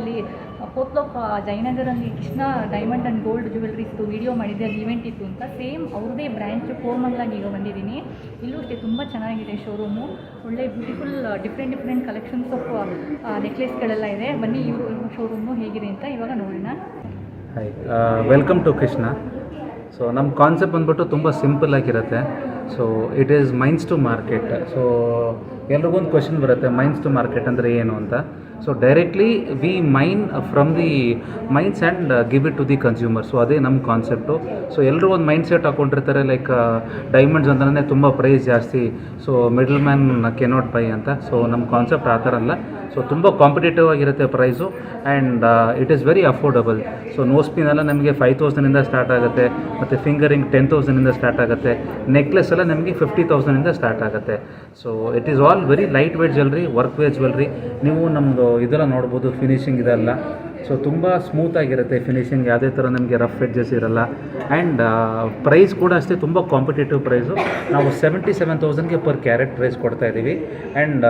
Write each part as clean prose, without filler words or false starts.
ಅಲ್ಲಿ ಪೋತ್ಲೋಕ್ ಜಯನಗರಲ್ಲಿ ಕೃಷ್ಣ ಡೈಮಂಡ್ ಆ್ಯಂಡ್ ಗೋಲ್ಡ್ ಜ್ಯುವೆಲ್ರೀಸ್ದು ವಿಡಿಯೋ ಮಾಡಿದ್ದೆ, ಅಲ್ಲಿ ಈವೆಂಟ್ ಇತ್ತು ಅಂತ. ಸೇಮ್ ಅವ್ರದ್ದೇ ಬ್ರ್ಯಾಂಚ್ ಕೋರ್ಮಂಗ್ಲಾಗಿ ಈಗ ಬಂದಿದ್ದೀನಿ. ಇಲ್ಲೂ ಅಷ್ಟೇ ತುಂಬ ಚೆನ್ನಾಗಿದೆ ಶೋರೂಮು. ಒಳ್ಳೆ ಬ್ಯೂಟಿಫುಲ್ ಡಿಫ್ರೆಂಟ್ ಕಲೆಕ್ಷನ್ಸ್ ಆಫ್ ನೆಕ್ಲೆಸ್ಗಳೆಲ್ಲ ಇದೆ. ಬನ್ನಿ ಇವರು ಶೋರೂಮು ಹೇಗಿದೆ ಅಂತ ಇವಾಗ ನೋಡೋಣ. Hi, welcome to Krishna. So ನಮ್ಮ ಕಾನ್ಸೆಪ್ಟ್ ಬಂದ್ಬಿಟ್ಟು ತುಂಬ ಸಿಂಪಲ್ ಆಗಿರುತ್ತೆ. So it is mines to market. So ಎಲ್ರಿಗೊಂದು ಕ್ವೆಶನ್ ಬರುತ್ತೆ, ಮೈನ್ಸ್ ಟು ಮಾರ್ಕೆಟ್ ಅಂದರೆ ಏನು ಅಂತ. So directly we mine from the mines and give it to the consumer. So ಅದೇ ನಮ್ಮ ಕಾನ್ಸೆಪ್ಟು. ಸೊ ಎಲ್ಲರೂ ಒಂದು ಮೈಂಡ್ ಸೆಟ್ ಹಾಕ್ಕೊಂಡಿರ್ತಾರೆ, ಲೈಕ್ ಡೈಮಂಡ್ಸ್ ಅಂದ್ರೆ ತುಂಬ ಪ್ರೈಸ್ ಜಾಸ್ತಿ, so middle man cannot buy ಅಂತ. ಸೊ ನಮ್ಮ ಕಾನ್ಸೆಪ್ಟ್ ಆ ಥರ ಅಲ್ಲ. ಸೊ ತುಂಬ ಕಾಂಪಿಟೇಟಿವ್ ಆಗಿರುತ್ತೆ price, and it is very affordable. So nose pin ಎಲ್ಲ ನಮಗೆ 5,000ಇಂದ ಸ್ಟಾರ್ಟ್ ಆಗುತ್ತೆ, ಮತ್ತು ಫಿಂಗರಿಂಗ್ 10,000ಇಂದ ಸ್ಟಾರ್ಟ್ ಆಗುತ್ತೆ. ನೆಕ್ಲೆಸ್ ಎಲ್ಲ ನಮಗೆ 50,000ಇಂದ ಸ್ಟಾರ್ಟ್ ಆಗುತ್ತೆ. So it is all very light weight jewellery, work weight jewellery. ನೀವು ನಮ್ಮದು ಇದೆಲ್ಲ ನೋಡ್ಬೋದು, ಫಿನಿಶಿಂಗ್ ಇದೆಲ್ಲ. ಸೊ ತುಂಬ ಸ್ಮೂತಾಗಿರುತ್ತೆ ಫಿನಿಶಿಂಗ್, ಯಾವುದೇ ಥರ ನಮಗೆ ರಫ್ ಎಡ್ಜಸ್ ಇರೋಲ್ಲ. ಆ್ಯಂಡ್ ಪ್ರೈಸ್ ಕೂಡ ಅಷ್ಟೇ ತುಂಬ ಕಾಂಪಿಟೇಟಿವ್ ಪ್ರೈಸು. ನಾವು 77,000ಗೆ ಪರ್ ಕ್ಯಾರೆಟ್ ಪ್ರೈಸ್ ಕೊಡ್ತಾಯಿದ್ದೀವಿ. ಆ್ಯಂಡ್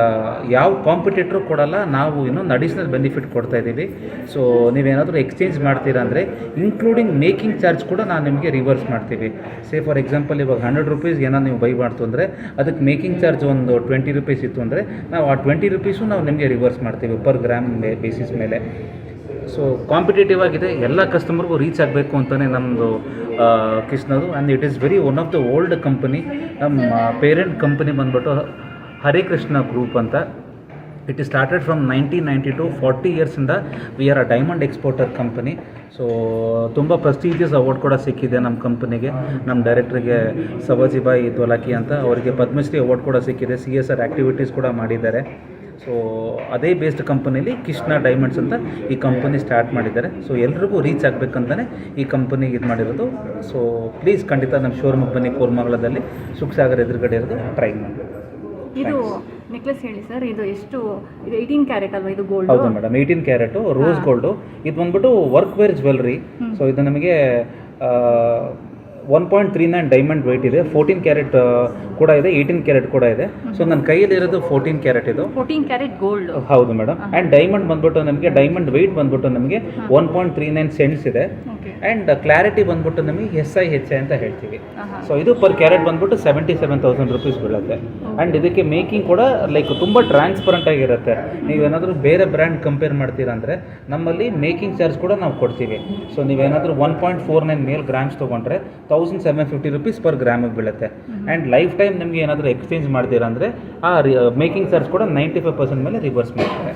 ಯಾವ ಕಾಂಪಿಟೇಟ್ರು ಕೊಡಲ್ಲ, ನಾವು ಇನ್ನೊಂದು ಅಡಿಷ್ನಲ್ ಬೆನಿಫಿಟ್ ಕೊಡ್ತಾಯಿದ್ದೀವಿ. ಸೊ ನೀವೇನಾದರೂ ಎಕ್ಸ್ಚೇಂಜ್ ಮಾಡ್ತೀರಾ ಅಂದರೆ ಇನ್ಕ್ಲೂಡಿಂಗ್ ಮೇಕಿಂಗ್ ಚಾರ್ಜ್ ಕೂಡ ನಾನು ನಿಮಗೆ ರಿವರ್ಸ್ ಮಾಡ್ತೀವಿ. ಸೇ ಫಾರ್ ಎಕ್ಸಾಂಪಲ್ ಇವಾಗ 100 ರೂಪೀಸ್ ಏನೋ ನೀವು ಬೈ ಮಾಡ್ತು ಅಂದರೆ ಅದಕ್ಕೆ ಮೇಕಿಂಗ್ ಚಾರ್ಜ್ ಒಂದು 20 ರೂಪೀಸ್ ಇತ್ತು ಅಂದರೆ ನಾವು ಆ 20 ರೂಪೀಸು ನಾವು ನಿಮಗೆ ರಿವರ್ಸ್ ಮಾಡ್ತೀವಿ ಪರ್ ಗ್ರಾಮ್ ಬೇಸಿಸ್ ಮೇಲೆ. ಸೊ ಕಾಂಪಿಟೇಟಿವ್ ಆಗಿದೆ, ಎಲ್ಲ ಕಸ್ಟಮರ್ಗೂ ರೀಚ್ ಆಗಬೇಕು ಅಂತಲೇ ನಮ್ಮದು ಕೃಷ್ಣದು. And it is very one of the old company. ನಮ್ಮ ಪೇರೆಂಟ್ ಕಂಪನಿ ಬಂದ್ಬಿಟ್ಟು ಹರೇ ಕೃಷ್ಣ ಗ್ರೂಪ್ ಅಂತ. ಇಟ್ ಈಸ್ ಸ್ಟಾರ್ಟೆಡ್ ಫ್ರಮ್ 1992, 40 ಇಯರ್ಸಿಂದ we are a diamond exporter company. So ತುಂಬ ಪ್ರೆಸ್ಟೀಜಿಯಸ್ ಅವಾರ್ಡ್ ಕೂಡ ಸಿಕ್ಕಿದೆ ನಮ್ಮ ಕಂಪನಿಗೆ. ನಮ್ಮ ಡೈರೆಕ್ಟ್ರಿಗೆ ಸವಾಜಿಬಾಯಿ ದ್ವಲಾಕಿ ಅಂತ, ಅವರಿಗೆ ಪದ್ಮಶ್ರೀ ಅವಾರ್ಡ್ ಕೂಡ ಸಿಕ್ಕಿದೆ. CSR ಆ್ಯಕ್ಟಿವಿಟೀಸ್ ಕೂಡ ಮಾಡಿದ್ದಾರೆ. ಸೊ ಅದೇ ಬೇಸ್ಡ್ ಕಂಪನಿಲಿ ಕೃಷ್ಣ ಡೈಮಂಡ್ಸ್ ಅಂತ ಈ ಕಂಪನಿ ಸ್ಟಾರ್ಟ್ ಮಾಡಿದ್ದಾರೆ. ಸೊ ಎಲ್ರಿಗೂ ರೀಚ್ ಆಗಬೇಕಂತಲೇ ಈ ಕಂಪನಿಗೆ ಇದು ಮಾಡಿರೋದು. ಸೊ ಪ್ಲೀಸ್ ಖಂಡಿತ ನಮ್ಮ ಶೋರೂಮಿಗೆ ಬನ್ನಿ, ಕೋರ್ಮಂಗಲದಲ್ಲಿ ಸುಖಸಾಗರ್ ಎದುರುಗಡೆ ಇರೋದು, ಟ್ರೈ ಮಾಡಿ. ಇದು ನೆಕ್ಲೆಸ್ ಹೇಳಿ ಸರ್, ಇದು ಎಷ್ಟು? ಇದು 18 ಕ್ಯಾರೆಟ್ ಅಲ್ವಾ ಇದು ಗೋಲ್ಡ್? ಹೌದು ಮೇಡಮ್, 18 ಕ್ಯಾರೆಟು ರೋಸ್ ಗೋಲ್ಡು. ಇದು ಬಂದ್ಬಿಟ್ಟು ವರ್ಕ್ ವೇರ್ ಜ್ಯುವೆಲ್ರಿ. ಸೊ ಇದು ನಮಗೆ 1.39 ಡೈಮಂಡ್ ವೆಯ್ಟ್ ಇದೆ. 14 ಕ್ಯಾರೆಟ್ ಕೂಡ ಇದೆ, 18 ಕ್ಯಾರೆಟ್ ಕೂಡ ಇದೆ. ಸೊ ನನ್ನ ಕೈಯಲ್ಲಿರೋದು 14 ಕ್ಯಾರೆಟ್ ಇದು. 14 ಕ್ಯಾರೆಟ್ ಗೋಲ್ಡ್. ಹೌದು ಮೇಡಮ್. ಆ್ಯಂಡ್ ಡೈಮಂಡ್ ಬಂದ್ಬಿಟ್ಟು ನಮಗೆ ಡೈಮಂಡ್ ವೆಯ್ಟ್ ಬಂದ್ಬಿಟ್ಟು ನಮಗೆ 1.39 ಸೆಂಟ್ಸ್ ಇದೆ. ಆ್ಯಂಡ್ ಕ್ಲಾರಿಟಿ ಬಂದ್ಬಿಟ್ಟು ನಮಗೆ SIHI ಅಂತ ಹೇಳ್ತೀವಿ. ಸೊ ಇದು ಪರ್ ಕ್ಯಾರೆಟ್ ಬಂದ್ಬಿಟ್ಟು 77,000 ರೂಪೀಸ್ ಬೀಳುತ್ತೆ. ಆ್ಯಂಡ್ ಇದಕ್ಕೆ ಮೇಕಿಂಗ್ ಕೂಡ ಲೈಕ್ ತುಂಬ ಟ್ರಾನ್ಸ್ಪರೆಂಟ್ ಆಗಿರುತ್ತೆ. ನೀವೇನಾದರೂ ಬೇರೆ ಬ್ರ್ಯಾಂಡ್ ಕಂಪೇರ್ ಮಾಡ್ತೀರಾ ಅಂದರೆ ನಮ್ಮಲ್ಲಿ ಮೇಕಿಂಗ್ ಚಾರ್ಜ್ ಕೂಡ ನಾವು ಕೊಡ್ತೀವಿ. ಸೊ ನೀವೇನಾದರೂ 1.49 ಮೇಲ್ ಗ್ರಾಮ್ಸ್ ತೊಗೊಂಡ್ರೆ 1,750 ರೂಪೀಸ್ ಪರ್ ಗ್ರಾಮಿಗೆ ಬೀಳುತ್ತೆ. ಆ್ಯಂಡ್ ಲೈಫ್ ಟೈಮ್ ನಿಮಗೆ ಏನಾದರೂ ಎಕ್ಸ್ಚೇಂಜ್ ಮಾಡ್ತೀರಾ ಅಂದರೆ ಆ ಮೇಕಿಂಗ್ ಚಾರ್ಜ್ ಕೂಡ 95% ಮೇಲೆ ರಿವರ್ಸ್ ಮಾಡ್ತಾರೆ.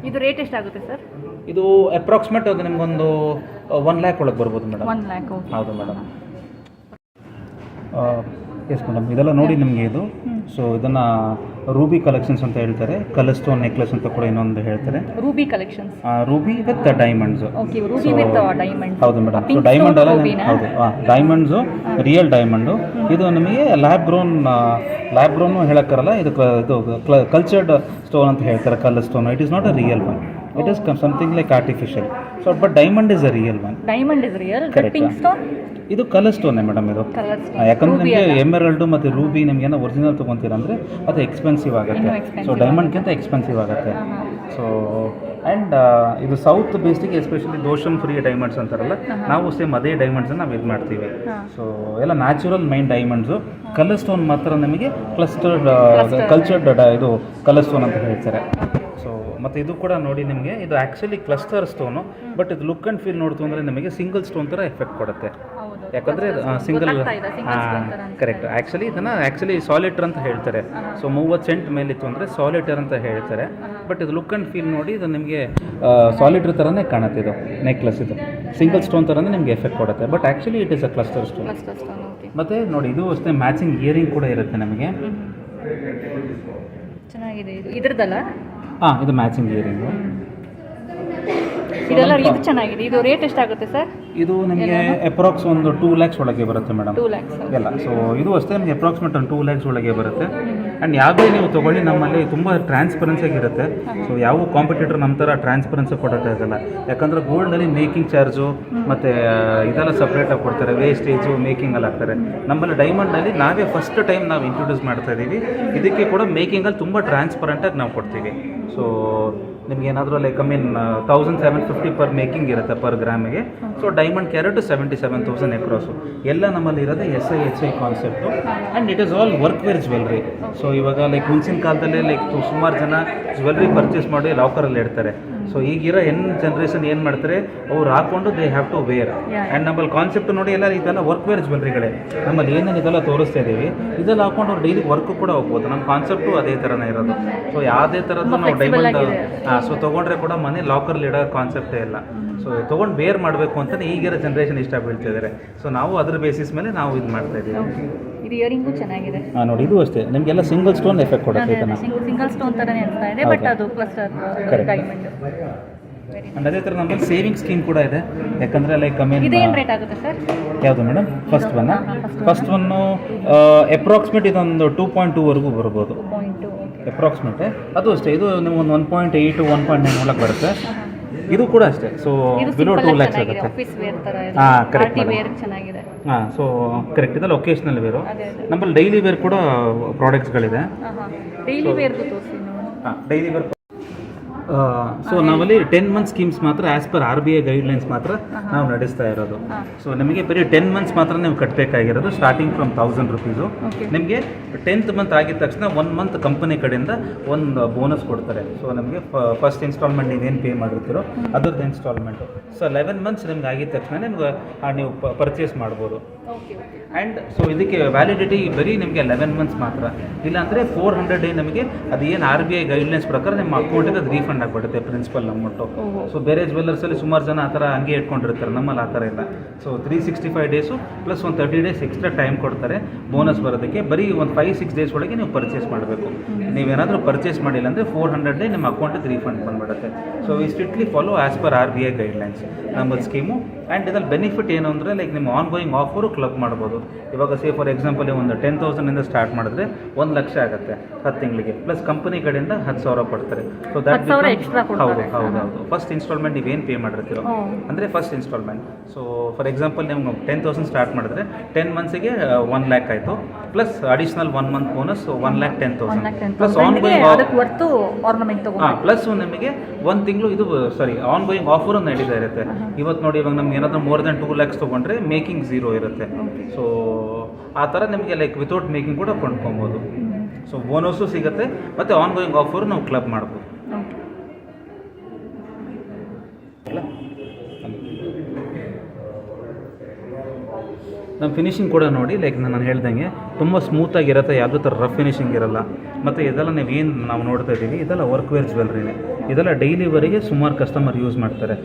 ಇದು ರೇಟ್ ಎಷ್ಟಾಗುತ್ತೆ ಸರ್? ಇದು ಅಪ್ರಾಕ್ಸಿಮೇಟ್ ಅದು ನಿಮಗೊಂದು 1 ಲ್ಯಾಕ್ ಒಳಗೆ ಬರ್ಬೋದು ಮೇಡಮ್. 1 ಲ್ಯಾಕ್. ಹೌದು ಮೇಡಮ್. ಎಸ್ ಮೇಡಮ್, ಇದೆಲ್ಲ ನೋಡಿ ನಿಮಗೆ ಇದು. ಸೊ ಇದನ್ನು ರೂಬಿ ಕಲೆಕ್ಷನ್ಸ್ ಅಂತ ಹೇಳ್ತಾರೆ. ಕಲರ್ ಸ್ಟೋನ್ ನೆಕ್ಲೆಸ್ ಅಂತ ಕೂಡ ಇನ್ನೊಂದು ಹೇಳ್ತಾರೆ. Ruby collections. Ruby with diamonds. Okay, Ruby with diamond. ಹೌದು ಮೇಡಮ್. ಸೊ ಡೈಮಂಡ್ ಅಲ್ಲ, ಹೌದು ಡೈಮಂಡ್ಸು, ರಿಯಲ್ ಡೈಮಂಡು. ಇದು ನಮಗೆ ಲ್ಯಾಬ್ ಗ್ರೋನು ಹೇಳಕ್ಕಾರಲ್ಲ, ಇದು ಕಲ್ಚರ್ಡ್ ಸ್ಟೋನ್ ಅಂತ ಹೇಳ್ತಾರೆ. Colour stone, it is not a real one. It is something like artificial. So but diamond is a real one. Diamond is real. Correct. Pink stone? ಇದು colour stone madam. ಇದು ಯಾಕಂದರೆ ನಿಮಗೆ ಎಮರಲ್ಡು ಮತ್ತು Ruby ನಿಮಗೇನೋ original ತೊಗೊತೀರ ಅಂದರೆ ಅದು expensive ಆಗುತ್ತೆ. So ಡೈಮಂಡ್ಗಿಂತ expensive ಆಗುತ್ತೆ. So and ಇದು ಸೌತ್ ಬೇಸ್ಡಿಗೆ ಎಸ್ಪೆಷಲಿ ದೋಷಮ್ ಫ್ರೀ ಡೈಮಂಡ್ಸ್ ಅಂತಾರಲ್ಲ, ನಾವು ಸೇಮ್ ಅದೇ ಡೈಮಂಡ್ಸನ್ನು ನಾವು ಇದು ಮಾಡ್ತೀವಿ. ಸೊ ಎಲ್ಲ natural main diamonds. Colour stone ಮಾತ್ರ ನಮಗೆ ಕಲ್ಚರ್ಡ್ ಇದು ಕಲರ್ ಸ್ಟೋನ್ ಅಂತ ಹೇಳ್ತಾರೆ. ಸೊ ಮತ್ತು ಇದು ಕೂಡ ನೋಡಿ ನಿಮಗೆ, ಇದು ಆ್ಯಕ್ಚುಲಿ ಕ್ಲಸ್ಟರ್ ಸ್ಟೋನು. ಬಟ್ ಇದು ಲುಕ್ ಆ್ಯಂಡ್ ಫೀಲ್ ನೋಡ್ತು ಅಂದರೆ ನಮಗೆ ಸಿಂಗಲ್ ಸ್ಟೋನ್ ಥರ ಎಫೆಕ್ಟ್ ಕೊಡುತ್ತೆ. ಯಾಕಂದರೆ ಸಿಂಗಲ್, ಕರೆಕ್ಟ್. ಇದನ್ನು ಸಾಲಿಟರ್ ಅಂತ ಹೇಳ್ತಾರೆ. ಸೊ 30 ಸೆಂಟ್ ಮೇಲಿತ್ತು ಅಂದರೆ ಸಾಲಿಟರ್ ಅಂತ ಹೇಳ್ತಾರೆ. ಬಟ್ ಇದು ಲುಕ್ ಆ್ಯಂಡ್ ಫೀಲ್ ನೋಡಿ, ಇದು ನಿಮಗೆ ಸಾಲಿಟರ್ ಥರನೇ ಕಾಣುತ್ತೆ. ಇದು ನೆಕ್ಲೆಸ್ ಇದು ಸಿಂಗಲ್ ಸ್ಟೋನ್ ಥರನೇ ನಿಮಗೆ ಎಫೆಕ್ಟ್ ಕೊಡುತ್ತೆ. But actually it is a cluster stone. ಮತ್ತು ನೋಡಿ, ಇದು ಅಷ್ಟೇ ಮ್ಯಾಚಿಂಗ್ ಇಯರಿಂಗ್ ಕೂಡ ಇರುತ್ತೆ ನಮಗೆ. ಚೆನ್ನಾಗಿದೆ ಇದು. ಇದ್ರದ್ದಲ್ಲ? ಇದು ಮ್ಯಾಚಿಂಗ್ ಇಯರಿಂಗು. ಇದೆಲ್ಲ ಇದು ಚೆನ್ನಾಗಿದೆ. ಇದು ರೇಟ್ ಎಷ್ಟಾಗುತ್ತೆ ಸರ್? ಇದು ನಿಮಗೆ ಅಪ್ರಾಕ್ಸ್ ಒಂದು 2 ಲ್ಯಾಕ್ಸ್ ಒಳಗೆ ಬರುತ್ತೆ ಮೇಡಮ್. 2 ಲ್ಯಾಕ್ಸ್ ಎಲ್ಲ. ಸೊ ಇದು ಅಷ್ಟೇ ನಿಮಗೆ ಅಪ್ರಾಕ್ಸಿಮೇಟ್ ಒಂದು 2 ಲ್ಯಾಕ್ಸ್ ಒಳಗೆ ಬರುತ್ತೆ. ಆ್ಯಂಡ್ ಯಾವುದೇ ನೀವು ತೊಗೊಳ್ಳಿ, ನಮ್ಮಲ್ಲಿ ತುಂಬ ಟ್ರಾನ್ಸ್ಪರೆನ್ಸಿ ಆಗಿರುತ್ತೆ. ಸೊ ಯಾವ ಕಾಂಪಿಟೇಟರ್ ನಮ್ಮ ಥರ ಟ್ರಾನ್ಸ್ಪರೆನ್ಸಿ ಕೊಡೋಕ್ಕಾಗಲ್ಲ. ಯಾಕಂದರೆ ಗೋಲ್ಡಲ್ಲಿ ಮೇಕಿಂಗ್ ಚಾರ್ಜು ಮತ್ತು ಇದೆಲ್ಲ ಸಪ್ರೇಟಾಗಿ ಕೊಡ್ತಾರೆ, ವೇಸ್ಟೇಜು ಮೇಕಿಂಗ್ ಎಲ್ಲ ಹಾಕ್ತಾರೆ. ನಮ್ಮಲ್ಲಿ ಡೈಮಂಡಲ್ಲಿ ನಾವೇ ಫಸ್ಟ್ ಟೈಮ್ ನಾವು ಇಂಟ್ರೊಡ್ಯೂಸ್ ಮಾಡ್ತಾ ಇದ್ದೀವಿ. ಇದಕ್ಕೆ ಕೂಡ ಮೇಕಿಂಗಲ್ಲಿ ತುಂಬ ಟ್ರಾನ್ಸ್ಪರೆಂಟಾಗಿ ನಾವು ಕೊಡ್ತೀವಿ. ಸೊ ನಿಮ್ಗೆ ಏನಾದರೂ like I mean 1750 per making ಇರುತ್ತೆ ಪರ್ ಗ್ರಾಮಿಗೆ. So diamond carat 77,000 across. ಎಲ್ಲ ನಮ್ಮಲ್ಲಿ ಇರೋದೇ SI concept and it is all work wear jewellery. So ಇವಾಗ ಲೈಕ್ ಮುಂಚಿನ ಕಾಲದಲ್ಲಿ ಲೈಕ್ ಸುಮಾರು ಜನ ಜ್ಯುವೆಲ್ರಿ ಪರ್ಚೇಸ್ ಮಾಡಿ ಲಾಕರಲ್ಲಿ ಇಡ್ತಾರೆ. ಸೊ ಈಗಿರೋ ಜನ್ರೇಷನ್ ಏನು ಮಾಡ್ತಾರೆ, ಅವ್ರು ಹಾಕ್ಕೊಂಡು they have to wear. And ನಮ್ಮಲ್ಲಿ ಕಾನ್ಸೆಪ್ಟ್ ನೋಡಿ ಎಲ್ಲ ಇದೆಲ್ಲ ವರ್ಕ್ ವೇರ್ ಜ್ಯುವೆಲ್ರಿಗಳೇ ನಮ್ಮಲ್ಲಿ ಏನೇನು ಇದೆಲ್ಲ ತೋರಿಸ್ತಾ ಇದ್ದೀವಿ. ಇದೆಲ್ಲ ಹಾಕೊಂಡು ಅವ್ರು ಡೈಲಿ ವರ್ಕು ಕೂಡ ಹೋಗ್ಬೋದು. ನಮ್ಮ ಕಾನ್ಸೆಪ್ಟು ಅದೇ ಥರನೇ ಇರೋದು. ಸೊ ಯಾವುದೇ ಥರದ್ದು ನಾವು ಡೈಮಂಡ್ ಸೊ ತೊಗೊಂಡ್ರೆ ಕೂಡ ಮನೆ ಲಾಕರ್ಲಿ ಇಡೋ ಕಾನ್ಸೆಪ್ಟೇ ಇಲ್ಲ. ಸೊ ತೊಗೊಂಡು ವೇರ್ ಮಾಡಬೇಕು ಅಂತಲೇ ಈಗಿರೋ ಜನ್ರೇಷನ್ ಇಷ್ಟ ಬೀಳ್ತಿದ್ದಾರೆ. ಸೊ ನಾವು ಅದ್ರ ಬೇಸಿಸ್ ಮೇಲೆ ನಾವು ಇದು ಮಾಡ್ತಾ ಇದ್ದೀವಿ. ಇದು ಇಯರಿಂಗು ಚೆನ್ನಾಗಿದೆ. ಹಾಂ ನೋಡಿ, ಇದು ಅಷ್ಟೇ ನಿಮಗೆಲ್ಲ ಸಿಂಗಲ್ ಸ್ಟೋನ್ ಎಫೆಕ್ಟ್ ಕೊಡುತ್ತೆ. ಇದನ್ನು ಸಿಂಗಲ್ ಸ್ಟೋನ್ ಥರನೇ ಅನಿಸ್ತಾ ಇದೆ, ಬಟ್ ಅದು ಕ್ಲಸ್ಟರ್ ಡೈಮಂಡ್. ಆ್ಯಂಡ್ ಅದೇ ಥರ ನಮ್ಮಲ್ಲಿ ಸೇವಿಂಗ್ ಸ್ಕೀಮ್ ಕೂಡ ಇದೆ. ಯಾಕಂದರೆ ಲೈಕ್ ಇದೇನು ರೇಟ್ ಆಗುತ್ತೆ ಸರ್? ಯಾವುದು ಮೇಡಮ್? ಫಸ್ಟ್ ಒನ್ನು ಅಪ್ರಾಕ್ಸಿಮೇಟ್ ಇದೊಂದು 2.2ವರೆಗೂ ಬರ್ಬೋದು. ಅಪ್ರಾಕ್ಸಿಮೇಟ್ ಅದು ಅಷ್ಟೇ. ಇದು ನೀವು ಒಂದು 1.8 1.9 ಒಳಗೆ ಬರುತ್ತೆ. ಇದು ಕೂಡ ಅಷ್ಟೇ. ಸೊ ಬಿಲೋ 2 lakhs ಆಗುತ್ತೆ. ಹಾಂ ಕರೆಕ್ಟ್. ಹಾಂ ಸೊ ಕರೆಕ್ಟ್. ಇದೆಲ್ಲ ಒಕೇಶ್ನಲ್ ವೇರು. ನಮ್ಮಲ್ಲಿ ಡೈಲಿ ವೇರ್ ಕೂಡ ಪ್ರಾಡಕ್ಟ್ಸ್ಗಳಿದೆ. ಡೈಲಿ ವೇರ್ದು ತೋರಿಸಿ. ಹಾಂ ಡೈಲಿ ವೇರ್. ಸೊ ನಾವಲ್ಲಿ 10 ಮಂತ್ ಸ್ಕೀಮ್ಸ್ ಮಾತ್ರ ಆ್ಯಸ್ ಪರ್ RBI ಗೈಡ್ಲೈನ್ಸ್ ಮಾತ್ರ ನಾವು ನಡೆಸ್ತಾ ಇರೋದು. ಸೊ ನಿಮಗೆ ಬರೀ 10 ಮಂತ್ಸ್ ಮಾತ್ರ ನೀವು ಕಟ್ಟಬೇಕಾಗಿರೋದು, ಸ್ಟಾರ್ಟಿಂಗ್ ಫ್ರಮ್ 1000 ರುಪೀಸು. ನಿಮಗೆ 10th ಮಂತ್ ಆಗಿದ ತಕ್ಷಣ 1 ಮಂತ್ ಕಂಪನಿ ಕಡೆಯಿಂದ ಒಂದು ಬೋನಸ್ ಕೊಡ್ತಾರೆ. ಸೊ ನಮಗೆ ಫಸ್ಟ್ ಇನ್ಸ್ಟಾಲ್ಮೆಂಟ್ ನೀವೇನು ಪೇ ಮಾಡಿರ್ತೀರೋ ಅದ್ರದ್ದು ಇನ್ಸ್ಟಾಲ್ಮೆಂಟು. ಸೊ 11 ಮಂತ್ಸ್ ನಿಮ್ಗೆ ಆಗಿದ ತಕ್ಷಣ ನಿಮ್ಗೆ ನೀವು ಪರ್ಚೇಸ್ ಮಾಡ್ಬೋದು. ಆ್ಯಂಡ್ ಸೊ ಇದಕ್ಕೆ ವ್ಯಾಲಿಡಿಟಿ ಬರೀ ನಿಮಗೆ 11 ಮಂತ್ಸ್ ಮಾತ್ರ. ಇಲ್ಲಾಂದರೆ 400 ಡೇ ನಮಗೆ ಅದು ಏನು RBI ಗೈಡ್ಲೈನ್ಸ್ ಪ್ರಕಾರ ನಿಮ್ಮ ಅಕೌಂಟಿಗೆ ಅದು ರೀಫಂಡ್ ಆಗಿಬಿಡುತ್ತೆ ಪ್ರಿನ್ಸಿಪಲ್ ಅಮೌಂಟು. ಸೊ ಬೇರೆ ಜ್ಯುವೆಲ್ಲರ್ಸಲ್ಲಿ ಸುಮಾರು ಜನ ಆ ಥರ ಹಂಗೆ ಇಟ್ಕೊಂಡಿರ್ತಾರೆ. ನಮ್ಮಲ್ಲಿ ಆ ಥರ ಇಲ್ಲ. ಸೊ 365 ಡೇಸು ಪ್ಲಸ್ ಒಂದು 30 ಡೇಸ್ ಎಕ್ಸ್ಟ್ರಾ ಟೈಮ್ ಕೊಡ್ತಾರೆ ಬೋನಸ್ ಬರೋದಕ್ಕೆ. ಬರೀ ಒಂದು 5-6 ಡೇಸ್ ಒಳಗೆ ನೀವು ಪರ್ಚೇಸ್ ಮಾಡಬೇಕು. ನೀವೇನಾದರೂ ಪರ್ಚೇಸ್ ಮಾಡಿಲ್ಲ ಅಂದರೆ 400 ಡೇ ನಿಮ್ಮ ಅಕೌಂಟಿಗೆ ರೀಫಂಡ್ ಬಂದುಬಿಡುತ್ತೆ. So we strictly follow as per RBI guidelines ನಮ್ಮದು ಸ್ಕೀಮು. ಆ್ಯಂಡ್ ಇದ್ರಲ್ಲಿ ಬೆನಿಫಿಟ್ ಏನು ಅಂದರೆ ಲೈಕ್ ನಿಮ್ಮ ಆನ್ ಗೋಯಿಂಗ್ ಆಫರು ಕ್ಲಬ್ ಮಾಡ್ಬೋದು. ಇವಾಗ ಸೇ ಫಾರ್ ಎಕ್ಸಾಂಪಲ್ ಒಂದು 10,000 ಸ್ಟಾರ್ಟ್ ಮಾಡಿದ್ರೆ 1 ಲಕ್ಷ ಆಗುತ್ತೆ 10 ತಿಂಗಳಿಗೆ. ಪ್ಲಸ್ ಕಂಪನಿ ಕಡೆಯಿಂದ 10,000 ಕೊಡ್ತಾರೆ. ಸೊ ದಟ್ ಹೌದು ಫಸ್ಟ್ ಇನ್ಸ್ಟಾಲ್ಮೆಂಟ್ ನೀವೇನು ಪೇ ಮಾಡಿರ್ತೀರೋ ಅಂದರೆ first instalment. So for example ನೀವು 10,000 ಸ್ಟಾರ್ಟ್ ಮಾಡಿದ್ರೆ 10 ಮಂತ್ಸಿಗೆ 1 lakh ಆಯಿತು. Plus additional 1 month bonus 1,10,000 plus on going ಹಾಂ ಪ್ಲಸ್ ನಿಮಗೆ 1 ತಿಂಗಳು ಇದು ಆನ್ ಗೋಯಿಂಗ್ ಆಫರು ನಡೀತಾ ಇರುತ್ತೆ. ಇವತ್ತು ನೋಡಿ, ಇವಾಗ ನಮ್ಗೆ ಏನಾದರೂ ಮೋರ್ ದೆನ್ 2 lakhs ತೊಗೊಂಡ್ರೆ ಮೇಕಿಂಗ್ 0 ಇರುತ್ತೆ. ಸೊ ಆ ಥರ ನಿಮಗೆ ಲೈಕ್ ವಿತೌಟ್ ಮೇಕಿಂಗ್ ಕೂಡ ಕೊಂಡ್ಕೊಬೋದು. ಸೊ ಬೋನಸ್ಸು ಸಿಗುತ್ತೆ ಮತ್ತು ಆನ್ ಗೋಯಿಂಗ್ ಆಫರು ನಾವು ಕ್ಲಬ್ ಮಾಡ್ಬೋದು. ನಮ್ಮ ಫಿನಿಶಿಂಗ್ ಕೂಡ ನೋಡಿ, ಲೈಕ್ ನಾನು ಹೇಳ್ದಂಗೆ ತುಂಬ ಸ್ಮೂತಾಗಿರುತ್ತೆ, ಯಾವುದೇ ಥರ ರಫ್ ಫಿನಿಶಿಂಗ್ ಇರಲ್ಲ. ಮತ್ತು ಇದೆಲ್ಲ ನಾವು ನೋಡ್ತಾ ಇದ್ದೀವಿ, ಇದೆಲ್ಲ ವರ್ಕ್ ವೇರ್ ಜ್ಯುವೆಲ್ರಿನೇ. ಇದೆಲ್ಲ ಡೈಲಿವರೆಗೆ ಸುಮಾರು ಕಸ್ಟಮರ್ ಯೂಸ್ ಮಾಡ್ತಾರೆ.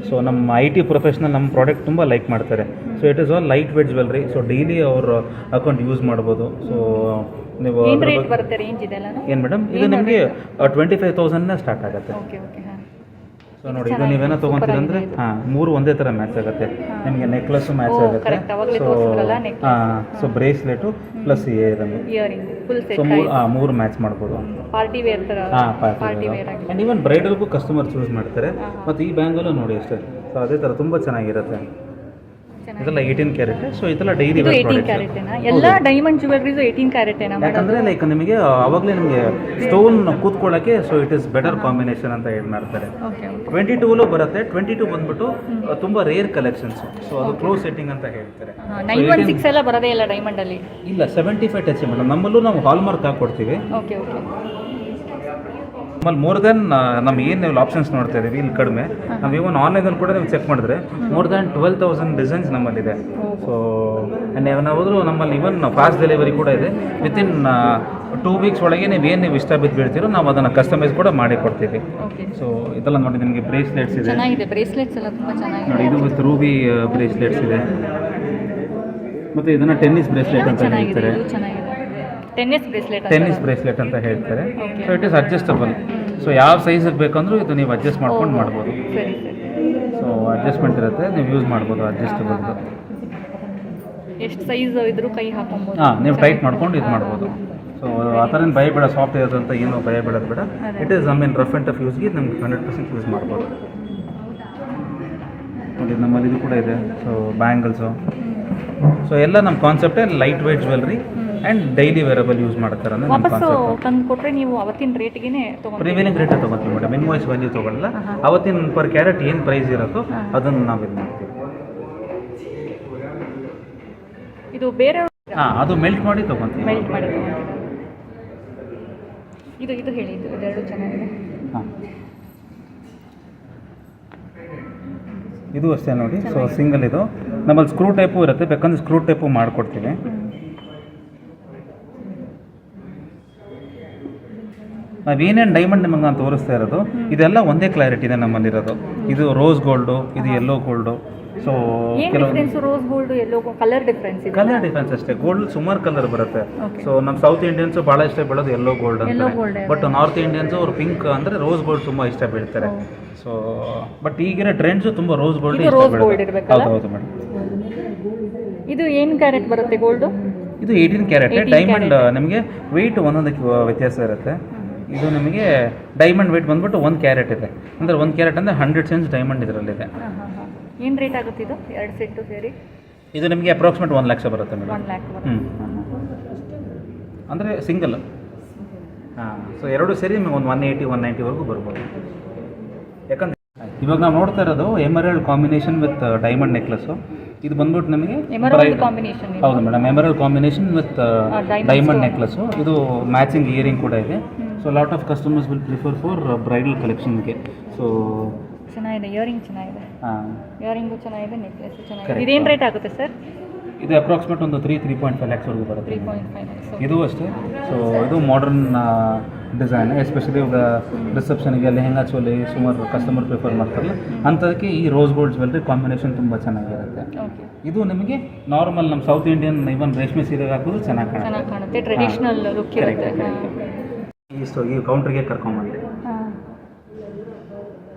ಸೊ ನಮ್ಮ IT ಪ್ರೊಫೆಷ್ನಲ್ ನಮ್ಮ ಪ್ರಾಡಕ್ಟ್ ತುಂಬ ಲೈಕ್ ಮಾಡ್ತಾರೆ. So it is all light weight jewellery. So daily ಅವ್ರ ಅಕೌಂಟ್ ಯೂಸ್ ಮಾಡ್ಬೋದು. ಸೊ ನೀವು ಏನು ಮೇಡಮ್, ಇದು ನಿಮಗೆ 25,000 ಸ್ಟಾರ್ಟ್ ಆಗುತ್ತೆ. ಸೊ ನೋಡಿ, ಇದು ನೀವೇನೋ ತೊಗೊತೀರಂದರೆ ಹಾಂ 3 ಒಂದೇ ಥರ ಮ್ಯಾಚ್ ಆಗುತ್ತೆ. ನಿಮಗೆ ನೆಕ್ಲೆಸ್ಸು ಮ್ಯಾಚ್ ಆಗುತ್ತೆ. So bracelet plus earring. So 3 match ಮಾಡ್ಬೋದು. ಹಾಂ ಪಾರ್ಟಿ ವೇರ್. ಆ್ಯಂಡ್ ಈವನ್ ಬ್ರೈಡಲ್ಗೂ ಕಸ್ಟಮರ್ ಚೂಸ್ ಮಾಡ್ತಾರೆ. ಮತ್ತು ಈ ಬ್ಯಾಂಗಲ್ಲೂ ನೋಡಿ ಅಷ್ಟೇ. ಸೊ ಅದೇ ಥರ ತುಂಬ ಚೆನ್ನಾಗಿರುತ್ತೆ. ಇದೆಲ್ಲ 18 ಕ್ಯಾರೆಟ್. ಸೊ ಇದೆಲ್ಲ ಡೈಲಿ ಎಲ್ಲ ಡೈಮಂಡ್ ಜ್ಯುವೆಲ್ರೀಸ್ 18 ಕ್ಯಾರೆಟ್. ಯಾಕಂದರೆ ಲೈಕ್ ನಿಮಗೆ ಆವಾಗಲೇ ನಿಮಗೆ ಸ್ಟೋನ್ ಕೂತ್ಕೊಳ್ಳೋಕ್ಕೆ so it is better combination ಅಂತ ಹೇಳಿ ಮಾಡ್ತಾರೆ. 22 ಬರುತ್ತೆ. 22 ಬಂದ್ಬಿಟ್ಟು ತುಂಬ ರೇರ್ ಕಲೆಕ್ಷನ್ಸು. ಸೊ ಅದು ಕ್ಲೋಸ್ ಸೆಟ್ಟಿಂಗ್ ಅಂತ ಹೇಳ್ತಾರೆ. 916 ಎಲ್ಲ ಬರೋದೇ ಇಲ್ಲ ಡೈಮಂಡಲ್ಲಿ. ಇಲ್ಲ 75 ಟಚ್ ಮೇಡಮ್. ನಮ್ಮಲ್ಲೂ ನಾವು ಹಾಲ್ಮಾರ್ಕ್ ಹಾಕ್ಕೊಡ್ತೀವಿ. ನಮ್ಮಲ್ಲಿ ಮೋರ್ ದೆನ್ ನಮ್ಗೆ ಏನು ನೀವು ಆಪ್ಷನ್ಸ್ ನೋಡ್ತಾ ಇದ್ದೀವಿ ಇಲ್ಲಿ ಕಡಿಮೆ. ನಾವು ಇವನ್ ಆನ್ಲೈನಲ್ಲಿ ಕೂಡ ನೀವು ಚೆಕ್ ಮಾಡಿದ್ರೆ ಮೋರ್ ದ್ಯಾನ್ 12,000 ಡಿಸೈನ್ಸ್ ನಮ್ಮಲ್ಲಿದೆ. ಸೊ ನಾವಾದರೂ ನಮ್ಮಲ್ಲಿ ಇವನ್ ಫಾಸ್ಟ್ ಡೆಲಿವರಿ ಕೂಡ ಇದೆ. ವಿತಿನ್ 2 ವೀಕ್ಸ್ ಒಳಗೆ ನೀವು ಇಷ್ಟ ಬಿದ್ದು ಬೀಳ್ತೀರೋ ನಾವು ಅದನ್ನು ಕಸ್ಟಮೈಸ್ ಕೂಡ ಮಾಡಿ ಕೊಡ್ತೀವಿ. ಸೊ ಇದೆಲ್ಲ ನೋಡಿ, ನಿಮಗೆ ಬ್ರೇಸ್ಲೆಟ್ಸ್ ಇದೆ. ನೋಡಿ, ಇದು ವಿತ್ ರೂಬಿ ಬ್ರೇಸ್ಲೆಟ್ಸ್ ಇದೆ. ಮತ್ತು ಇದನ್ನು ಟೆನ್ನಿಸ್ ಬ್ರೇಸ್ಲೆಟ್ ಅಂತ ಹೇಳ್ತಾರೆ. ಟೆನ್ನಿಸ್ ಬ್ರೇಸ್ಲೆಟ್ ಅಂತ ಹೇಳ್ತಾರೆ. So it is adjustable. So ಯಾವ ಸೈಜಿಗೆ ಬೇಕಂದ್ರೂ ಇದು ನೀವು ಅಡ್ಜಸ್ಟ್ ಮಾಡ್ಕೊಂಡು ಮಾಡ್ಬೋದು. ಸೊ ಅಡ್ಜಸ್ಟ್ಮೆಂಟ್ ಇರುತ್ತೆ, ನೀವು ಯೂಸ್ ಮಾಡ್ಬೋದು ಅಡ್ಜಸ್ಟಬಲ್. ಎಷ್ಟು ಸೈಜ್ ಇದ್ರೂ ಕೈ ಹಾಕೊಬೋದು. ಹಾಂ, ನೀವು ಟೈಟ್ ಮಾಡ್ಕೊಂಡು ಇದು ಮಾಡ್ಬೋದು. ಸೊ ಆ ಥರ ಭಯ ಬೇಡ, ಸಾಫ್ಟ್ ಇರೋದು ಅಂತ ಏನೂ ಭಯ ಬೇಡೋದು ಬೇಡ. It is rough and tough ಯೂಸ್ಗೆ ನಮ್ಗೆ 100% ಯೂಸ್ ಮಾಡ್ಬೋದು. ನೋಡಿ, ನಮ್ಮಲ್ಲಿ ಇದು ಕೂಡ ಇದೆ. So bangles. ಸೊ ಎಲ್ಲ ನಮ್ಮ ಕಾನ್ಸೆಪ್ಟೇ light weight jewellery and daily wearable use ಮಾಡ್ತಾರೆ ಅನ್ನೋ ನಮ್ಮ ವಾಪಸ್ಸು ಕಾನ್ಸೆಪ್ಟ್. ತಂದು ಕೊಟ್ಟರೆ ನೀವು ಅವತ್ತಿನ ರೇಟ್ಗೆ ತೊಗೊಂಡು ಪ್ರಿವೇಲಿಂಗ್ ರೇಟೇ ತೊಗೊತೀವಿ ಮೇಡಮ್, ಇನ್ವಾಯ್ಸ್ ವ್ಯಾಲ್ಯೂ ತೊಗೊಳ್ಳಲ್ಲ. ಅವತ್ತಿನ ಪರ್ ಕ್ಯಾರೆಟ್ ಏನು ಪ್ರೈಸ್ ಇರುತ್ತೋ ಅದನ್ನು ನಾವು ಇದು ಮಾಡ್ತೀವಿ. ಇದು ಬೇರೆ ಹಾಂ, ಅದು ಮೆಲ್ಟ್ ಮಾಡಿ ತೊಗೊತೀವಿ. ಮೆಲ್ಟ್ ಮಾಡಿ ತೊಗೊಂತೀರಾ? ಇದು ಹೇಳಿ, ಇದೆರಡು ಚೆನ್ನಾಗಿದೆ. ಹಾಂ, ಇದು ಅಷ್ಟೇ ನೋಡಿ. ಸೊ ಸಿಂಗಲ್ ಇದು ನಮ್ಮಲ್ಲಿ ಸ್ಕ್ರೂ ಟೈಪು ಇರುತ್ತೆ, ಬೇಕಂದ್ರೆ ಸ್ಕ್ರೂ ಟೈಪು ಮಾಡಿಕೊಡ್ತೀವಿ. ನಾವೇನೇನು ಡೈಮಂಡ್ ನಿಮಗೆ ನಾನು ತೋರಿಸ್ತಾ ಇರೋದು ಇದೆಲ್ಲ ಒಂದೇ ಕ್ಲಾರಿಟಿ ಇದೆ ನಮ್ಮಲ್ಲಿರೋದು. ಇದು ರೋಸ್ ಗೋಲ್ಡು, ಇದು yellow gold. So difference rose gold yellow colour difference ಇದೆ? ಕಲರ್ ಡಿಫ್ರೆನ್ಸ್ ಅಷ್ಟೇ. ಗೋಲ್ಡ್ ಸುಮಾರು ಕಲರ್ ಬರುತ್ತೆ. ಸೊ ನಮ್ಮ ಸೌತ್ ಇಂಡಿಯನ್ಸು ಭಾಳ ಇಷ್ಟ ಬೀಳೋದು ಯೆಲ್ಲೋ ಗೋಲ್ಡ್ ಅಂತ. ಬಟ್ ನಾರ್ತ್ ಇಂಡಿಯನ್ಸು ಅವ್ರು ಪಿಂಕ್ ಅಂದರೆ ರೋಸ್ ಗೋಲ್ಡ್ ತುಂಬ ಇಷ್ಟ ಬೀಳ್ತಾರೆ. ಸೊ ಬಟ್ ಈಗಿರೋ ಟ್ರೆಂಡ್ಸು ತುಂಬ ರೋಸ್ ಗೋಲ್ಡ್ ಇಷ್ಟ ಬೀಳುತ್ತೆ. ಹೌದು ಮೇಡಮ್. ಇದು ಏನು ಕ್ಯಾರೆಟ್ ಬರುತ್ತೆ ಗೋಲ್ಡು? ಇದು 18 ಕ್ಯಾರೆಟ್. ಡೈಮಂಡ್ ನಿಮಗೆ ವೆಯ್ಟ್ ಒಂದೊಂದಕ್ಕೆ ವ್ಯತ್ಯಾಸ ಇರುತ್ತೆ. ಇದು ನಿಮಗೆ ಡೈಮಂಡ್ ವೆಯ್ಟ್ ಬಂದ್ಬಿಟ್ಟು 1 ಕ್ಯಾರೆಟ್ ಇದೆ. ಅಂದರೆ 1 ಕ್ಯಾರೆಟ್ ಅಂದರೆ 100 ಸೆನ್ಸ್ ಡೈಮಂಡ್ ಇದರಲ್ಲಿದೆ. ಏನು ರೇಟ್ ಆಗುತ್ತೆ ಇದು ಎರಡು ಸೆಟ್ಟು ಸೇರಿ? ಇದು ನಿಮಗೆ ಅಪ್ರಾಕ್ಸಿಮೇಟ್ 1 ಲಕ್ಷ ಬರುತ್ತೆ ಮೇಡಮ್. 1 ಲ್ಯಾಕ್ ಬರುತ್ತೆ. ಅಂದರೆ ಸಿಂಗಲ್. ಹಾಂ, ಸೊ ಎರಡು ಸೇರಿ ನಿಮಗೆ ಒಂದು 180-190ವರೆಗೂ ಬರ್ಬೋದು. ಯಾಕಂದರೆ ಇವಾಗ ನಾವು ನೋಡ್ತಾ ಇರೋದು emerald combination with diamond necklace. ಇದು ಬಂದ್ಬಿಟ್ಟು ನಮಗೆ ಕಾಂಬಿನೇಷನ್. ಹೌದು madam, emerald combination with diamond necklace. ಇದು ಮ್ಯಾಚಿಂಗ್ ಇಯರಿಂಗ್ ಕೂಡ ಇದೆ. So lot of customers will prefer for bridal ಕಲೆಕ್ಷನ್ಗೆ. ಸೊ ಚೆನ್ನಾಗಿದೆ, ಇಯರಿಂಗ್ ಚೆನ್ನಾಗಿದೆ. ಹಾಂ, ಇಯರಿಂಗು ಚೆನ್ನಾಗಿದೆ, ನೆಕ್ಲೆಸ್ ಚೆನ್ನಾಗಿದೆ. ಇದೇನು ರೇಟ್ ಆಗುತ್ತೆ ಸರ್? ಇದು ಅಪ್ರಾಕ್ಸಿಮೇಟ್ ಒಂದು 3.5 ಲ್ಯಾಕ್ಸ್ವರೆಗೂ ಬರುತ್ತೆ. 3.5 ಲ್ಯಾಕ್ಸ್. ಇದು ಅಷ್ಟೇ. ಸೊ ಇದು ಮಾಡರ್ನ್ ಡಿಸೈನ್, ಎಸ್ಪೆಷಲಿ ಇವಾಗ ರಿಸೆಪ್ಷನ್ಗೆ ಲೆಹಂಗಾ ಚೋಲಿ ಸುಮಾರು ಕಸ್ಟಮರ್ ಪ್ರಿಫರ್ ಮಾಡ್ತಾರಲ್ಲ ಅಂಥದಕ್ಕೆ ಈ ರೋಸ್ ಗೋಲ್ಡ್ ಜ್ಯುವೆಲ್ರಿ ಕಾಂಬಿನೇಷನ್ ತುಂಬ ಚೆನ್ನಾಗಿರುತ್ತೆ. ಇದು ನಿಮಗೆ ನಾರ್ಮಲ್ ನಮ್ಮ ಸೌತ್ ಇಂಡಿಯನ್ ಇವನ್ ರೇಷ್ಮೆ ಸೀರೆಗೆ ಹಾಕೋದು ಚೆನ್ನಾಗಿ ಕಾಣುತ್ತೆ. ಟ್ರೆಡಿಷನಲ್ ಲುಕ್ ಇರುತ್ತೆ. ಈ ಕೌಂಟ್ರಿಗೆ ಕರ್ಕೊಂಬಂದೆ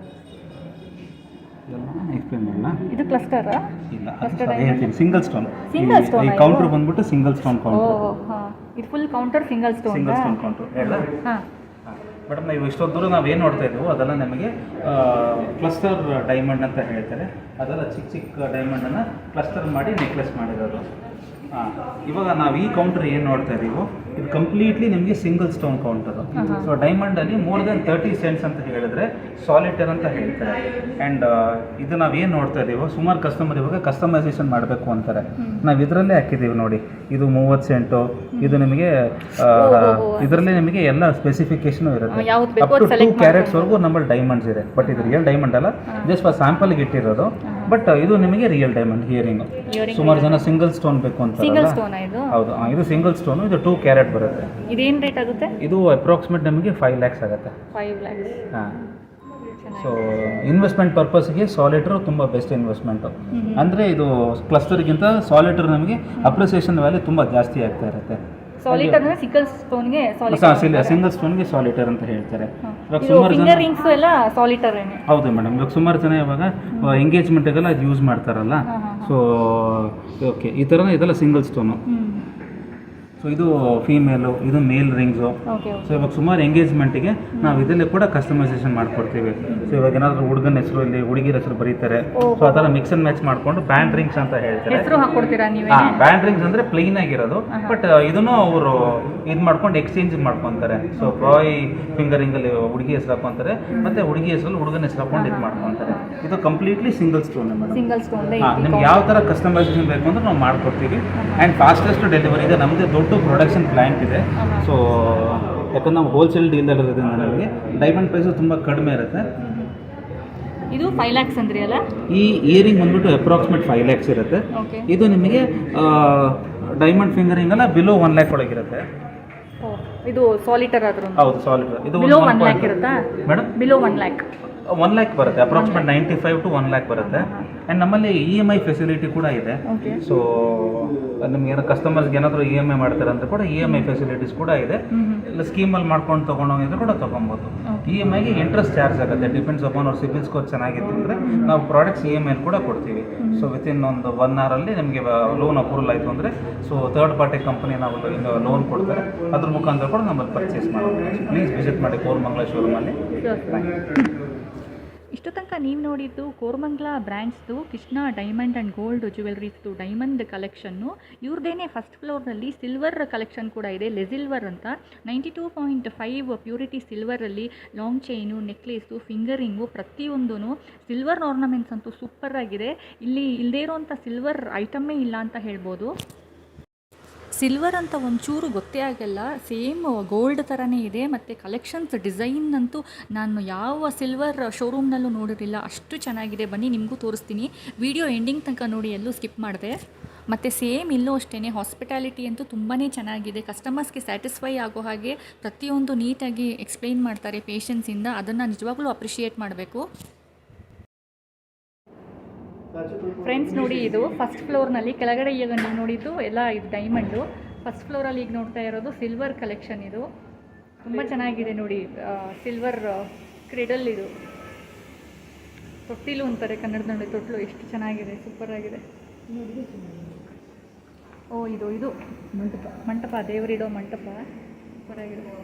ಎಕ್ಸ್ಪ್ಲೇನ್ ಮಾಡಲ್ಲ. ಇದು ಕ್ಲಸ್ಟರ್ ಇಲ್ಲ, ಹೇಳ್ತೀನಿ. Single stone. ಈ ಕೌಂಟರ್ ಬಂದ್ಬಿಟ್ಟು ಸಿಂಗಲ್ ಸ್ಟೋನ್ ಕೌಂಟರ್. ಇದು full counter single stone counter. ಹೇಳ ಮೇಡಮ್, ನಾವು ಇಷ್ಟೊಂದು ದೂರ ನಾವೇನು ನೋಡ್ತಾ ಇದ್ದೀವೋ ಅದೆಲ್ಲ ನಮಗೆ ಕ್ಲಸ್ಟರ್ ಡೈಮಂಡ್ ಅಂತ ಹೇಳ್ತಾರೆ. ಅದೆಲ್ಲ ಚಿಕ್ಕ ಚಿಕ್ಕ ಡೈಮಂಡನ್ನು ಕ್ಲಸ್ಟರ್ ಮಾಡಿ ನೆಕ್ಲೆಸ್ ಮಾಡಿರೋದು. ಹಾಂ, ಇವಾಗ ನಾವು ಈ ಕೌಂಟರ್ ಏನು ನೋಡ್ತಾ ಇದ್ದೀವೋ ಇದು ಕಂಪ್ಲೀಟ್ಲಿ ನಿಮಗೆ ಸಿಂಗಲ್ ಸ್ಟೋನ್ ಕೌಂಟರು. ಸೊ ಡೈಮಂಡಲ್ಲಿ ಮೋರ್ ದೆನ್ 30 ಸೆಂಟ್ಸ್ ಅಂತ ಹೇಳಿದ್ರೆ ಸಾಲಿಟರ್ ಅಂತ ಹೇಳ್ತಾರೆ. ಆ್ಯಂಡ್ ಇದು ನಾವೇನು ನೋಡ್ತಾ ಇದ್ದೀವೋ ಸುಮಾರು ಕಸ್ಟಮರ್ ಇವಾಗ ಕಸ್ಟಮೈಸೇಷನ್ ಮಾಡಬೇಕು ಅಂತಾರೆ. ನಾವು ಇದರಲ್ಲೇ ಹಾಕಿದ್ದೀವಿ ನೋಡಿ. ಇದು 30 ಸೆಂಟು. ಇದು ನಿಮಗೆ ಇದರಲ್ಲಿ ನಿಮಗೆ ಎಲ್ಲ ಸ್ಪೆಸಿಫಿಕೇಶನು ಇರುತ್ತೆ. ಅಪ್ ಟು 2 ಕ್ಯಾರೆಟ್ಸ್ವರೆಗೂ ನಮ್ಮಲ್ಲಿ ಡೈಮಂಡ್ಸ್ ಇದೆ. ಬಟ್ ಇದು ರಿಯಲ್ ಡೈಮಂಡ್ ಅಲ್ಲ, ಜಸ್ಟ್ ಫಾರ್ ಸ್ಯಾಂಪಲ್ಗೆ ಇಟ್ಟಿರೋದು. ಬಟ್ ಇದು ನಿಮಗೆ ರಿಯಲ್ ಡೈಮಂಡ್ ಹಿಯರಿಂಗು. ಸುಮಾರು ಜನ ಸಿಂಗಲ್ ಸ್ಟೋನ್ ಬೇಕು ಅಂತ. ಹೌದು, ಇದು ಸಿಂಗಲ್ ಸ್ಟೋನು. ಇದು 2 ಕ್ಯಾರೆಟ್ ಬರುತ್ತೆ. ಇದೇನು ರೇಟ್ ಆಗುತ್ತೆ? ಇದು ಅಪ್ರಾಕ್ಸಿಮೇಟ್ ನಮಗೆ 5 ಲ್ಯಾಕ್ಸ್ ಆಗುತ್ತೆ. 5 ಲ್ಯಾಕ್ಸ್. ಹಾಂ. ಸೊ ಇನ್ವೆಸ್ಟ್ಮೆಂಟ್ ಪರ್ಪಸ್ಗೆ ಸಾಲಿಟರ್ ತುಂಬ ಬೆಸ್ಟ್ ಇನ್ವೆಸ್ಟ್ಮೆಂಟು. ಅಂದರೆ ಇದು ಕ್ಲಸ್ಟರ್ಗಿಂತ ಸಾಲಿಟರ್ ನಮಗೆ ಅಪ್ರಿಸಿಯೇಷನ್ ವ್ಯಾಲ್ಯೂ ತುಂಬ ಜಾಸ್ತಿ ಆಗ್ತಾ ಇರುತ್ತೆ. ಸಾಲಿಟರ್ ಅಂದರೆ ಸಿಂಗಲ್ ಸ್ಟೋನ್ಗೆ ಸಾಲಿಟರ್ ಅಂತ ಹೇಳ್ತಾರೆ. ಇವಾಗ ಸುಮಾರು ಜನ ರಿಂಗ್ಸ್ ಎಲ್ಲ ಸಾಲಿಟರ್. ಹೌದು ಮೇಡಮ್, ಇವಾಗ ಸುಮಾರು ಜನ ಇವಾಗ ಎಂಗೇಜ್ಮೆಂಟಿಗೆಲ್ಲ ಅದು ಯೂಸ್ ಮಾಡ್ತಾರಲ್ಲ. ಸೊ ಓಕೆ, ಈ ಥರ ಇದೆಲ್ಲ ಸಿಂಗಲ್ ಸ್ಟೋನು. ಸೊ ಇದು ಫೀಮೇಲು, ಇದು ಮೇಲ್ ರಿಂಗ್ಸು. ಸೊ ಇವಾಗ ಸುಮಾರು ಎಂಗೇಜ್ಮೆಂಟಿಗೆ ನಾವು ಇದರಲ್ಲಿ ಕೂಡ ಕಸ್ಟಮೈಸೇಷನ್ ಮಾಡ್ಕೊಡ್ತೀವಿ. ಸೊ ಇವಾಗ ಏನಾದರೂ ಹುಡುಗನ ಹೆಸರು ಇಲ್ಲಿ ಹುಡುಗಿರ ಹೆಸರು ಬರೀತಾರೆ. ಸೊ ಆ ಥರ ಮಿಕ್ಸ್ ಆ್ಯಂಡ್ ಮ್ಯಾಚ್ ಮಾಡಿಕೊಂಡು ಬ್ಯಾಂಡ್ ರಿಂಗ್ಸ್ ಅಂತ ಹೇಳ್ತಾರೆ. ಹಾಂ, ಬ್ಯಾಂಡ್ ರಿಂಗ್ಸ್ ಅಂದರೆ ಪ್ಲೈನ್ ಆಗಿರೋದು. ಬಟ್ ಇದನ್ನು ಅವರು ಇದು ಮಾಡ್ಕೊಂಡು ಎಕ್ಸ್ಚೇಂಜ್ ಮಾಡ್ಕೊತಾರೆ. ಸೊ ಬಾಯ್ ಫಿಂಗರಿಂಗಲ್ಲಿ ಹುಡುಗಿ ಹೆಸರು ಹಾಕೊತಾರೆ, ಮತ್ತು ಹುಡುಗಿ ಹೆಸರಲ್ಲಿ ಹುಡುಗನ ಹೆಸರು ಹಾಕೊಂಡು ಇದು ಮಾಡ್ಕೊತಾರೆ. ಇದು ಕಂಪ್ಲೀಟ್ಲಿ ಸಿಂಗಲ್ ಸ್ಟೋನ್ ಮೇಡಮ್. ಹಾಂ, ನಿಮ್ಗೆ ಯಾವ ಥರ ಕಸ್ಟಮೈಸೇಷನ್ ಬೇಕು ಅಂದ್ರೆ ನಾವು ಮಾಡ್ಕೊಡ್ತೀವಿ. ಆ್ಯಂಡ್ ಫಾಸ್ಟೆಸ್ಟ್ ಡೆಲಿವರಿ ಇದೆ. ನಮ್ಮದೇ ದೊಡ್ಡ ಪ್ರೊಡಕ್ಷನ್ ಪ್ಲ್ಯಾಂಟ್ ಇದೆ. ಸೊ ಯಾಕಂದ್ರೆ ನಾವು ಹೋಲ್ಸೇಲ್ ಡೀಲರ್ ಇರೋದ್ರಿಂದ ನಮಗೆ ಡೈಮಂಡ್ ಪ್ರೈಸು ತುಂಬ ಕಡಿಮೆ ಇರುತ್ತೆ. ಇದು 5 ಲ್ಯಾಕ್ಸ್ ಅಂದ್ರಿ ಅಲ್ಲ? ಈ ಇಯರಿಂಗ್ ಬಂದ್ಬಿಟ್ಟು ಅಪ್ರಾಕ್ಸಿಮೇಟ್ 5 ಲ್ಯಾಕ್ಸ್ ಇರುತ್ತೆ. ಇದು ನಿಮಗೆ ಡೈಮಂಡ್ ಫಿಂಗರಿಂಗ್ ಎಲ್ಲ ಬಿಲೋ 1 ಲ್ಯಾಕ್ ಒಳಗಿರುತ್ತೆ. ಇದು ಸಾಲಿಟರ್ ಆದ್ರೂ? ಹೌದು, ಸಾಲಿಟರ್. ಇದು ಬಿಲೋ 1 ಲ್ಯಾಕ್ ಇರುತ್ತಾ ಮೇಡಮ್? ಬಿಲೋ 1 ಲ್ಯಾಕ್ 1 ಲ್ಯಾಕ್ ಬರುತ್ತೆ. ಅಪ್ರಾಕ್ಸಿಮೇಟ್ 95 to 1 ಲ್ಯಾಕ್ ಬರುತ್ತೆ. ಆ್ಯಂಡ್ ನಮ್ಮಲ್ಲಿ EMI ಫೆಸಿಲಿಟಿ ಕೂಡ ಇದೆ. ಸೊ ನಿಮ್ಗೆ ಏನೋ ಕಸ್ಟಮರ್ಸ್ಗೆ ಏನಾದರೂ EMI ಮಾಡ್ತಾರೆ ಅಂತ ಕೂಡ EMI ಫೆಸಿಲಿಟೀಸ್ ಕೂಡ ಇದೆ. ಇಲ್ಲ ಸ್ಕೀಮಲ್ಲಿ ಮಾಡ್ಕೊಂಡು ತೊಗೊಂಡೋಗಿದ್ರೆ ಕೂಡ ತೊಗೊಬೋದು. EMIಗೆ ಇಂಟ್ರೆಸ್ಟ್ ಚಾರ್ಜ್ ಆಗುತ್ತೆ. ಡಿಪೆಂಡ್ಸ್ ಅಪಾನ್ ಅವ್ರ ಸಿಬಿಲ್ ಸ್ಕೋರ್ ಚೆನ್ನಾಗಿತ್ತು ಅಂದರೆ ನಾವು ಪ್ರಾಡಕ್ಟ್ಸ್ EMI ಕೂಡ ಕೊಡ್ತೀವಿ. ಸೊ ವಿತಿನ್ ಒಂದು 1 ಅವರಲ್ಲಿ ನಿಮಗೆ ಲೋನ್ ಅಪ್ರೂವಲ್ ಆಯಿತು ಅಂದರೆ ಸೊ ಥರ್ಡ್ ಪಾರ್ಟಿ ಕಂಪನಿ ನಾವು ಲೋನ್ ಕೊಡ್ತಾರೆ. ಅದ್ರ ಮುಖಾಂತರ ಕೂಡ ನಮ್ಮಲ್ಲಿ ಪರ್ಚೇಸ್ ಮಾಡ್ಬೋದು. ಪ್ಲೀಸ್ ವಿಸಿಟ್ ಮಾಡಿ ಕೋರಮಂಗಲ ಶೋರೂಮಲ್ಲಿ. ಇಷ್ಟು ತನಕ ನೀವು ನೋಡಿದ್ದು ಕೋರಮಂಗಲ ಬ್ರ್ಯಾಂಡ್ಸ್ದು ಕೃಷ್ಣ ಡೈಮಂಡ್ ಆ್ಯಂಡ್ ಗೋಲ್ಡ್ ಜ್ಯುವೆಲ್ರೀಸ್ದು ಡೈಮಂಡ್ ಕಲೆಕ್ಷನ್ನು. ಇವ್ರದ್ದೇನೆ ಫಸ್ಟ್ ಫ್ಲೋರ್ನಲ್ಲಿ ಸಿಲ್ವರ್ ಕಲೆಕ್ಷನ್ ಕೂಡ ಇದೆ, ಲೆಸಿಲ್ವರ್ ಅಂತ. 92.5 ಪ್ಯೂರಿಟಿ ಸಿಲ್ವರಲ್ಲಿ ಲಾಂಗ್ ಚೈನು, ನೆಕ್ಲೇಸು, ಫಿಂಗರಿಂಗು ಪ್ರತಿಯೊಂದೂ ಸಿಲ್ವರ್ ಆರ್ನಮೆಂಟ್ಸ್ ಅಂತೂ ಸೂಪರಾಗಿದೆ. ಇಲ್ಲಿ ಇಲ್ಲದೇ ಇರೋವಂಥ ಸಿಲ್ವರ್ ಐಟಮ್ಮೇ ಇಲ್ಲ ಅಂತ ಹೇಳ್ಬೋದು. ಸಿಲ್ವರ್ ಅಂತ ಒಂಚೂರು ಗೊತ್ತೇ ಆಗಲ್ಲ, ಸೇಮ್ ಗೋಲ್ಡ್ ಥರನೇ ಇದೆ. ಮತ್ತು ಕಲೆಕ್ಷನ್ಸ್ ಡಿಸೈನ್ ಅಂತೂ ನಾನು ಯಾವ ಸಿಲ್ವರ್ ಶೋರೂಮ್ನಲ್ಲೂ ನೋಡಿರಲಿಲ್ಲ, ಅಷ್ಟು ಚೆನ್ನಾಗಿದೆ. ಬನ್ನಿ ನಿಮಗೂ ತೋರಿಸ್ತೀನಿ. ವಿಡಿಯೋ ಎಂಡಿಂಗ್ ತನಕ ನೋಡಿ, ಎಲ್ಲೂ ಸ್ಕಿಪ್ ಮಾಡಿದೆ. ಮತ್ತು ಸೇಮ್ ಇಲ್ಲೂ ಅಷ್ಟೇ, ಹಾಸ್ಪಿಟಾಲಿಟಿ ಅಂತೂ ತುಂಬಾ ಚೆನ್ನಾಗಿದೆ. ಕಸ್ಟಮರ್ಸ್ಗೆ ಸ್ಯಾಟಿಸ್ಫೈ ಆಗೋ ಹಾಗೆ ಪ್ರತಿಯೊಂದು ನೀಟಾಗಿ ಎಕ್ಸ್ಪ್ಲೈನ್ ಮಾಡ್ತಾರೆ ಪೇಷನ್ಸಿಂದ. ಅದನ್ನು ನಿಜವಾಗ್ಲೂ ಅಪ್ರಿಷಿಯೇಟ್ ಮಾಡಬೇಕು. ಫ್ರೆಂಡ್ಸ್ ನೋಡಿ, ಇದು ಫಸ್ಟ್ ಫ್ಲೋರ್ನಲ್ಲಿ, ಕೆಳಗಡೆ ಈಗ ನೀವು ನೋಡಿದ್ದು ಎಲ್ಲ ಇದು ಡೈಮಂಡು. ಫಸ್ಟ್ ಫ್ಲೋರಲ್ಲಿ ಈಗ ನೋಡ್ತಾ ಇರೋದು ಸಿಲ್ವರ್ ಕಲೆಕ್ಷನ್. ಇದು ತುಂಬ ಚೆನ್ನಾಗಿದೆ ನೋಡಿ. ಸಿಲ್ವರ್ ಕ್ರಿಡಲ್, ಇದು ತೊಟ್ಟಿಲು ಅಂತಾರೆ ಕನ್ನಡದಲ್ಲಿ, ತೊಟ್ಲು. ಎಷ್ಟು ಚೆನ್ನಾಗಿದೆ, ಸೂಪರಾಗಿದೆ. ಓ ಇದು ಮಂಟಪ, ದೇವರಿಡೋ ಮಂಟಪ, ಸೂಪರಾಗಿದೆ.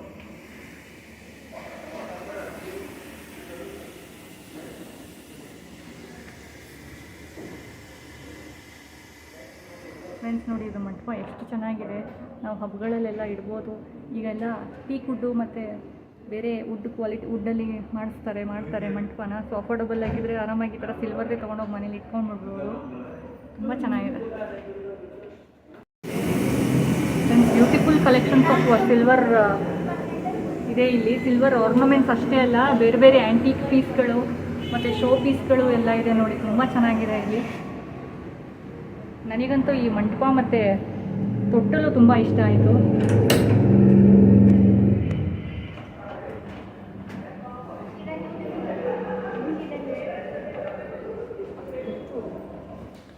ಫ್ರೆಂಡ್ಸ್ ನೋಡಿ, ಇದು ಮಂಟಪ ಎಷ್ಟು ಚೆನ್ನಾಗಿದೆ. ನಾವು ಹಬ್ಬಗಳಲ್ಲೆಲ್ಲ ಇಡ್ಬೋದು. ಈಗೆಲ್ಲ ಟೀಕ್ ವುಡ್ಡು ಮತ್ತು ಬೇರೆ ವುಡ್ ಕ್ವಾಲಿಟಿ ವುಡ್ಡಲ್ಲಿ ಮಾಡ್ತಾರೆ ಮಂಟಪನ. ಸೊ ಅಫೋರ್ಡಬಲ್ ಆಗಿದ್ದರೆ ಆರಾಮಾಗಿ ಈ ಥರ ಸಿಲ್ವರ್ದೇ ತೊಗೊಂಡೋಗಿ ಮನೇಲಿ ಇಟ್ಕೊಂಡ್ಬಿಡ್ಬೋದು. ತುಂಬ ಚೆನ್ನಾಗಿದೆ. Friends, beautiful collections of silver ಇದೆ ಇಲ್ಲಿ. ಸಿಲ್ವರ್ ಆರ್ನಮೆಂಟ್ಸ್ ಅಷ್ಟೇ ಅಲ್ಲ, ಬೇರೆ ಬೇರೆ ಆ್ಯಂಟಿಕ್ ಪೀಸ್ಗಳು ಮತ್ತು ಶೋ ಪೀಸ್ಗಳು ಎಲ್ಲ ಇದೆ ನೋಡಿ. ತುಂಬ ಚೆನ್ನಾಗಿದೆ ಇಲ್ಲಿ. ನನಗಂತೂ ಈ ಮಂಟಪ ಮತ್ತು ತೊಟ್ಟಲು ತುಂಬ ಇಷ್ಟ ಆಯಿತು.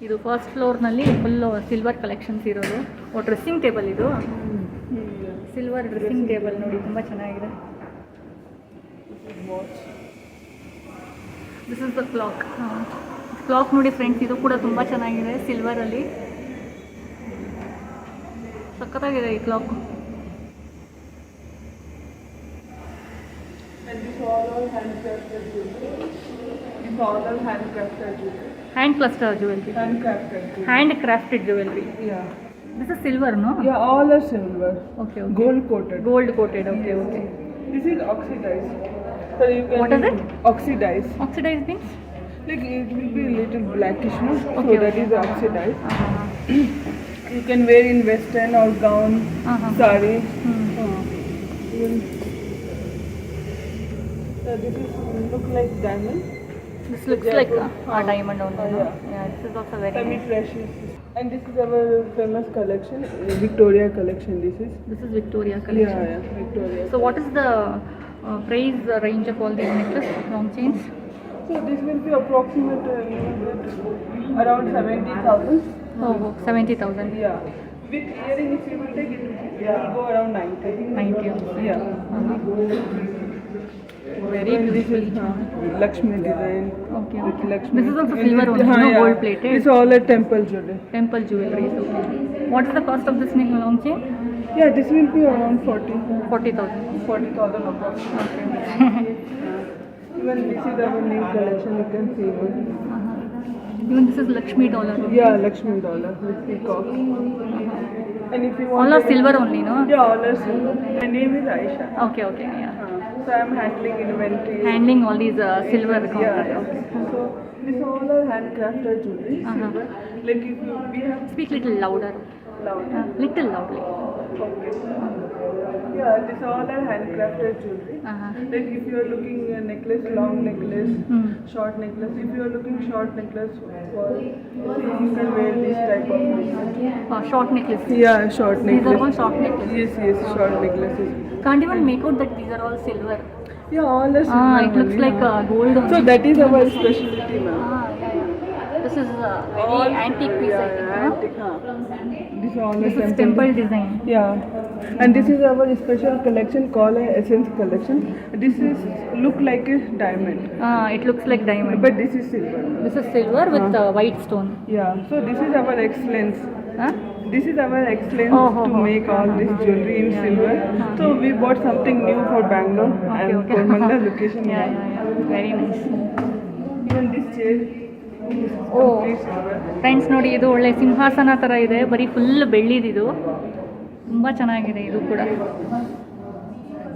ಇದು ಫಸ್ಟ್ ಫ್ಲೋರ್ನಲ್ಲಿ ಫುಲ್ಲು ಸಿಲ್ವರ್ ಕಲೆಕ್ಷನ್ಸ್ ಇರೋದು. ಡ್ರೆಸ್ಸಿಂಗ್ ಟೇಬಲ್, ಇದು ಸಿಲ್ವರ್ ಡ್ರೆಸ್ಸಿಂಗ್ ಟೇಬಲ್ ನೋಡಿ, ತುಂಬ ಚೆನ್ನಾಗಿದೆ. ದಿಸ್ ಇಸ್ ದ ಕ್ಲಾಕ್ ನೋಡಿ ಫ್ರೆಂಡ್ಸ್, ಇದು ಕೂಡ ತುಂಬ ಚೆನ್ನಾಗಿದೆ ಸಿಲ್ವರಲ್ಲಿ. ಸಖತ್ತಾಗಿದೆ ಈ clock. Hand cluster jewellery, hand crafted jewellery. This is silver, no? Yeah, all are silver. Okay. Gold coated. Okay. This is oxidized. So you can. What is it? Oxidized. Oxidized means? Like it will be a little blackish, no? Okay, So that is oxidized. Uh-huh. You can wear in western or gown, sari. Even, this is look like diamond. This looks like a diamond only, no? Yeah, this is also very nice. Semi-precious. And this is our famous collection, Victoria collection. This is Victoria collection. Yeah, Victoria. So what is the price range of all these necklaces, long chains? So this will be approximate around 70,000. Oh, 70,000. Yeah. With earring, if you will take it, will go around 90. 90 also. Yeah. Very And this beautiful. is Lakshmi design. Okay. With Lakshmi. This is also And silver with- only, no? yeah. Gold plated. It's all a temple jewelry. Temple jewelry. Okay. What is the cost of this long chain? Yeah, this will be around 40,000 approximately. Okay. Even this is our new collection, you can see one. Even this is Lakshmi dollar. Yeah, Lakshmi dollar with peacock. And if you want All are silver only, no? Yeah, all are silver. My name is Aisha. Okay. Yeah. So I'm handling inventory. Handling all these silver Yeah. counters. Okay. So this all are handcrafted jewelry. Silver. Like if you we have Speak little louder. loud. Little loudly. Okay. Yeah, this all are handcrafted jewelry. Like if you are looking a necklace, long necklace, short necklace. If you are looking short necklace, you can wear this type of necklace. Short necklace. Yeah, short These necklace. are all short necklaces. Yes, short necklaces. Can't even make out that these are all silver. Yeah, all are silver. It looks only, like huh? gold only. So that is our specialty, ma'am. Yeah. This is very antique piece, I think. Antique, huh? This all This are is temple design. Yeah, and this is our special collection called Essence collection. This is look like a diamond, It looks like diamond. but this is silver. This is silver with white stone. Yeah, so this is our excellence. Huh? This is our excellence to make all this jewelry in silver. So we bought something new for Bangalore and Coromandel location. Yeah. Very nice. Even this chair is oh complete silver. Friends ನೋಡಿ, ಇದು ಒಳ್ಳೆ ಸಿಂಹಾಸನ ಥರ ಇದೆ, ಬರೀ full ಬೆಳ್ಳಿದಿದು. ತುಂಬ ಚೆನ್ನಾಗಿದೆ ಇದು ಕೂಡ.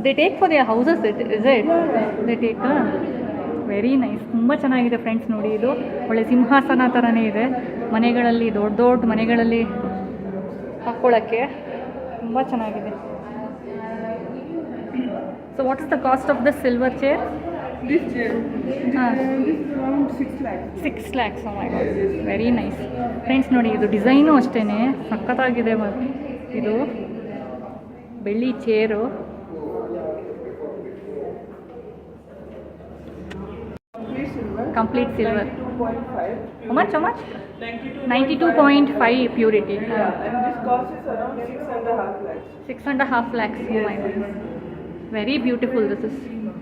They take for their houses is it? They take very nice. ತುಂಬ ಚೆನ್ನಾಗಿದೆ ಫ್ರೆಂಡ್ಸ್ ನೋಡಿ, ಇದು ಒಳ್ಳೆ ಸಿಂಹಾಸನ ಥರನೇ ಇದೆ. ಮನೆಗಳಲ್ಲಿ ದೊಡ್ಡ ದೊಡ್ಡ ಮನೆಗಳಲ್ಲಿ ಹಾಕ್ಕೊಳ್ಳೋಕ್ಕೆ ತುಂಬ ಚೆನ್ನಾಗಿದೆ. So what is the cost of the silver chair? This chair, this is around 6 lakhs. 6 lakhs. Oh my god, very nice. Friends ನೋಡಿ, ಇದು ಡಿಸೈನು ಅಷ್ಟೇ ಸಖತ್ತಾಗಿದೆ. ಇದು ಬೆಳ್ಳಿ chair. Complete silver. Complete silver. 92.5. Much 92. 92.5 purity. Yeah, and this cost is around 6.5 lakhs. 6.5 lakhs. Oh my god, very beautiful this is.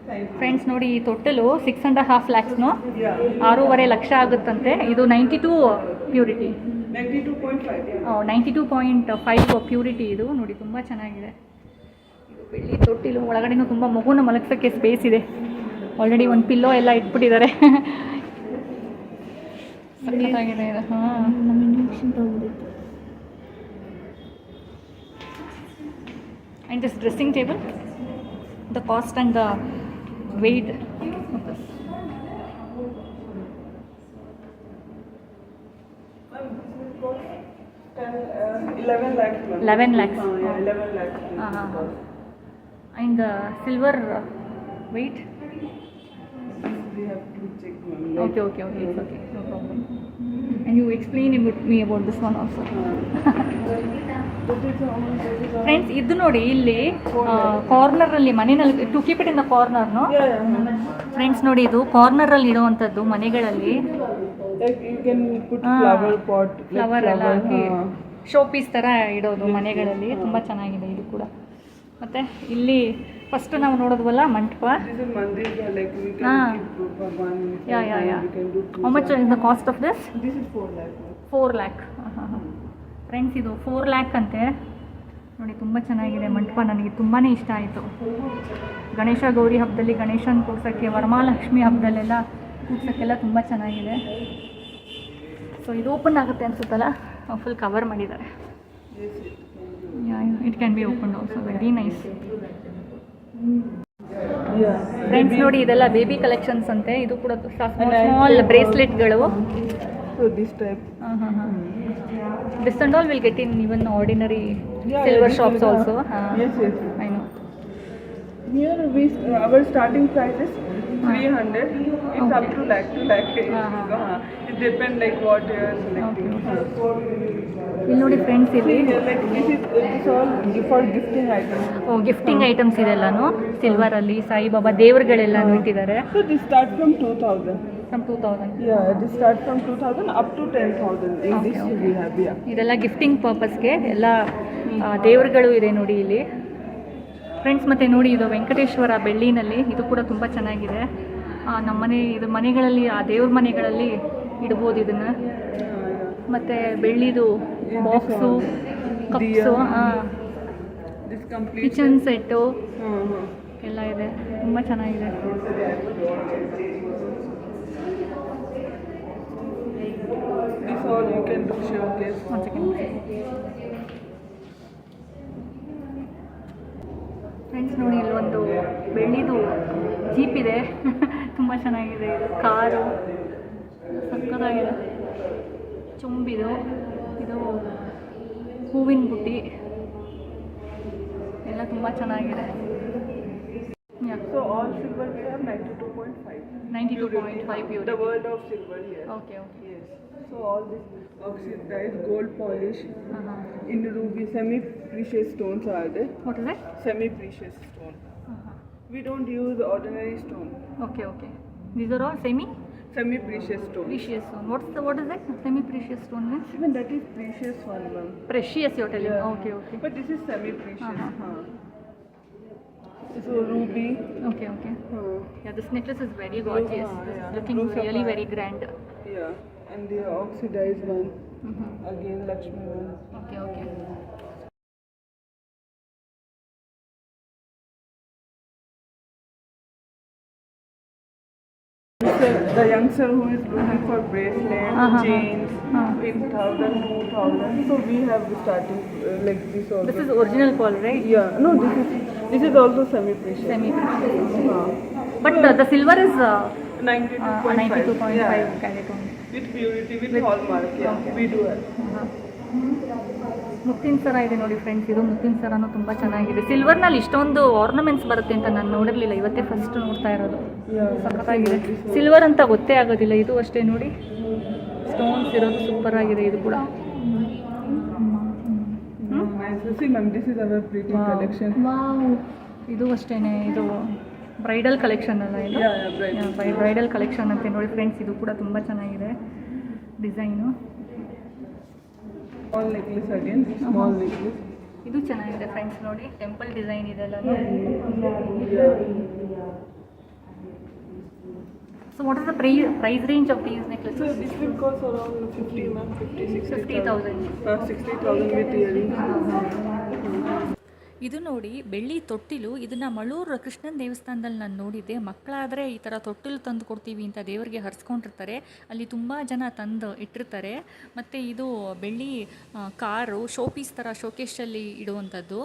Thank you. Friends ನೋಡಿ, ಈ ತೊಟ್ಟಲು 6.5 lakhsನು Yeah. 6.5 lakh ಆಗುತ್ತಂತೆ. ಇದು 92 purity. 92.5. Yeah. 92.5 purity ಇದು ನೋಡಿ, ತುಂಬ ಚೆನ್ನಾಗಿದೆ. ಇದು ಬೆಳ್ಳಿ ತೊಟ್ಟಿಲು, ಒಳಗಡೆನೂ ತುಂಬ ಮಗುನ ಮಲಗ್ಸೋಕ್ಕೆ ಸ್ಪೇಸ್ ಇದೆ. ಆಲ್ರೆಡಿ ಒಂದು ಪಿಲ್ಲೋ ಎಲ್ಲ ಇಟ್ಬಿಟ್ಟಿದ್ದಾರೆ. ಸಖತ್ತಾಗಿದೆ ಇದು. ಹಾಂ, and this dressing table, the cost and the weight. This will cost 11 lakhs. ma'am. 11 lakhs. Yeah, 11 lakhs. ಹಾಂ ಹಾಂ ಹಾಂ. And silver weight. We have to check, ma'am. Okay, okay, okay, it's okay, no problem. And you explain me about this one also. Friends, ಇದು ನೋಡಿ ಇಲ್ಲಿ ಕಾರ್ನರಲ್ಲಿ ಮನೆಯಲ್ಲಿ to keep it in the ಕಾರ್ನರ್ನು. Friends ನೋಡಿ, ಇದು ಕಾರ್ನರಲ್ಲಿ ಇಡುವಂಥದ್ದು ಮನೆಗಳಲ್ಲಿ. Like you can put flower pot. Like flower ಎಲ್ಲ ಹಾಕಿ हाँ. ಶೋ ಪೀಸ್ ಥರ ಇಡೋದು ಮನೆಗಳಲ್ಲಿ. ತುಂಬ ಚೆನ್ನಾಗಿದೆ ಇದು ಕೂಡ. ಮತ್ತು ಇಲ್ಲಿ ಫಸ್ಟ್ ನಾವು ನೋಡೋದ್ವಲ್ಲ ಮಂಟಪ. This is mandir, like we can Ah. keep Bhagwan. Yeah. We can do. How much is the cost of this? This is 4 lakhs. 4 lakh. Friends, ಇದು 4 lakh ಅಂತೆ ನೋಡಿ. ತುಂಬ ಚೆನ್ನಾಗಿದೆ ಮಂಟಪ, ನನಗೆ ತುಂಬಾ ಇಷ್ಟ ಆಯಿತು. ಗಣೇಶ ಗೌರಿ ಹಬ್ಬದಲ್ಲಿ ಗಣೇಶನ ಕೂರ್ಸೋಕ್ಕೆ, ವರಮಹಾಲಕ್ಷ್ಮಿ ಹಬ್ಬದಲ್ಲೆಲ್ಲ ಕೂರ್ಸೋಕ್ಕೆಲ್ಲ ತುಂಬ ಚೆನ್ನಾಗಿದೆ. ಸೊ ಇದು ಓಪನ್ ಆಗುತ್ತೆ ಅನ್ಸುತ್ತಲ್ಲ, ಫುಲ್ ಕವರ್ ಮಾಡಿದ್ದಾರೆ. It can be open also. Very nice. Yeah. Friends ನೋಡಿ, ಇದೆಲ್ಲ ಬೇಬಿ ಕಲೆಕ್ಷನ್ಸ್ ಅಂತೆ. ಇದು ಕೂಡ small ಬ್ರೇಸ್ಲೆಟ್ಗಳು. So this type. This and all will get in even ordinary Yeah, silver this shops will- also. Yes. I know. Here our starting price is 300. It's up Okay. to lakh to lakh. It depends like what you are selecting. ಇಲ್ಲಿ ನೋಡಿ friends, ಇಲ್ಲಿ Like this all for gifting items. Gifting items ಇದೆಲ್ಲಾನು ಸಿಲ್ವರಲ್ಲಿ. ಸಾಯಿಬಾಬಾ ದೇವರುಗಳೆಲ್ಲಾನು ಇಟ್ಟಿದ್ದಾರೆ. So this starts from 2000. From 2000. Yeah, this starts from 2000 up to 10,000. In Okay, this okay. we have, yeah. ಇದೆಲ್ಲ gifting ಪರ್ಪಸ್ಗೆ ಎಲ್ಲ ದೇವರುಗಳು ಇದೆ ನೋಡಿ ಇಲ್ಲಿ. ಫ್ರೆಂಡ್ಸ್, ಮತ್ತು ನೋಡಿ, ಇದು ವೆಂಕಟೇಶ್ವರ ಬೆಳ್ಳಿನಲ್ಲಿ. ಇದು ಕೂಡ ತುಂಬ ಚೆನ್ನಾಗಿದೆ. ನಮ್ಮ ಇದು ಮನೆಗಳಲ್ಲಿ, ಆ ದೇವ್ರ ಮನೆಗಳಲ್ಲಿ ಇಡ್ಬೋದು ಇದನ್ನು. ಮತ್ತು ಬೆಳ್ಳಿದು box, cups, This complete. Kitchen set Uh-huh. ಎಲ್ಲ ಇದೆ. ತುಂಬ ಚೆನ್ನಾಗಿದೆ. This all you can do showcase. ಒಂದು ಸೆಕೆಂಡ್. ಫ್ರೆಂಡ್ಸ್ ನೋಡಿ, ಇಲ್ಲೊಂದು ಬೆಳ್ಳಿದು ಜೀಪ್ ಇದೆ. ತುಂಬ ಚೆನ್ನಾಗಿದೆ ಇದು. ಕಾರು ಸಕ್ಕತ್ತಾಗಿದೆ. ಚುಂಬಿದು, ಇದು ಹೂವಿನ ಬುಟ್ಟಿ ಎಲ್ಲ ತುಂಬ ಚೆನ್ನಾಗಿದೆ. So all silver we have 92.5. 92.5 The purity. world of silver here. Okay, okay. Yes. So all this oxidized gold polish Uh-huh. in ruby semi-precious stones are there. What is it? Semi-precious stone. Uh-huh. We don't use ordinary stone. Okay, okay. These are all semi Semi-precious stone. precious stone. What is that? Semi precious stone means? Even that is precious one, ma'am. Precious, you're telling. Yeah. Okay, okay. But this is semi-precious. Uh-huh. So ruby. Okay, okay. Yeah, this necklace is very Blue, gorgeous. This yeah. is looking Blue really sapphire. very grand. Yeah. And the oxidized one. Mm-hmm. Again Lakshmi one. Okay, okay. the youngster who is looking for bracelets, Uh-huh. chains, in 1,000, 2,000. So we have starting like this also. This is original pearl, right? Yeah, no, this is also semi-precious. Semi-precious. Uh, But the silver is 92.5. 92.5 Yeah. carat only. With purity, with hallmark. Yeah, we do it. ಮುತ್ತಿನ ಸರ ಇದೆ ನೋಡಿ friends, ಇದು ಮುತ್ತಿನ ಸರನೂ ತುಂಬ ಚೆನ್ನಾಗಿದೆ. ಸಿಲ್ವರ್ನಲ್ಲಿ ಇಷ್ಟೊಂದು ornaments ಬರುತ್ತೆ ಅಂತ ನಾನು ನೋಡಿರಲಿಲ್ಲ, ಇವತ್ತೇ ಫಸ್ಟ್ ನೋಡ್ತಾ ಇರೋದು. ಸಖತ್ತಾಗಿದೆ. ಸಿಲ್ವರ್ ಅಂತ ಗೊತ್ತೇ ಆಗೋದಿಲ್ಲ. ಇದು ಅಷ್ಟೇ ನೋಡಿ, ಸ್ಟೋನ್ಸ್ ಇರೋದು ಸೂಪರ್ ಆಗಿದೆ ಇದು ಕೂಡ. See ma'am, this is our pretty collection. ಇದು ಅಷ್ಟೇ, ಇದು ಬ್ರೈಡಲ್ ಕಲೆಕ್ಷನ್ ಅಲ್ಲ ಇದು? ಬ್ರೈಡಲ್ ಕಲೆಕ್ಷನ್ ಅಂತ ನೋಡಿ ಫ್ರೆಂಡ್ಸ್. ಇದು ಕೂಡ ತುಂಬ ಚೆನ್ನಾಗಿದೆ design. Small necklace again, small necklace. ಇದು ಚೆನ್ನಾಗಿದೆ ಫ್ರೆಂಡ್ಸ್ ನೋಡಿ, ಟೆಂಪಲ್ ಡಿಸೈನ್ ಇದೆಲ್ಲ. So what is the price range of these So necklaces? this will cost around 50 ma'am, 50,000. 60,000 with earrings. ಇದು ನೋಡಿ ಬೆಳ್ಳಿ ತೊಟ್ಟಿಲು. ಇದನ್ನು ಮಳೂರು ಕೃಷ್ಣನ ದೇವಸ್ಥಾನದಲ್ಲಿ ನಾನು ನೋಡಿದ್ದೆ. ಮಕ್ಕಳಾದರೆ ಈ ಥರ ತೊಟ್ಟಿಲು ತಂದು ಕೊಡ್ತೀವಿ ಅಂತ ದೇವರಿಗೆ ಹರಿಸ್ಕೊಂಡಿರ್ತಾರೆ. ಅಲ್ಲಿ ತುಂಬ ಜನ ತಂದು ಇಟ್ಟಿರ್ತಾರೆ. ಮತ್ತು ಇದು ಬೆಳ್ಳಿ ಕಾರು ಶೋಪೀಸ್ ಥರ ಶೋಕೇಶಲ್ಲಿ ಇಡುವಂಥದ್ದು.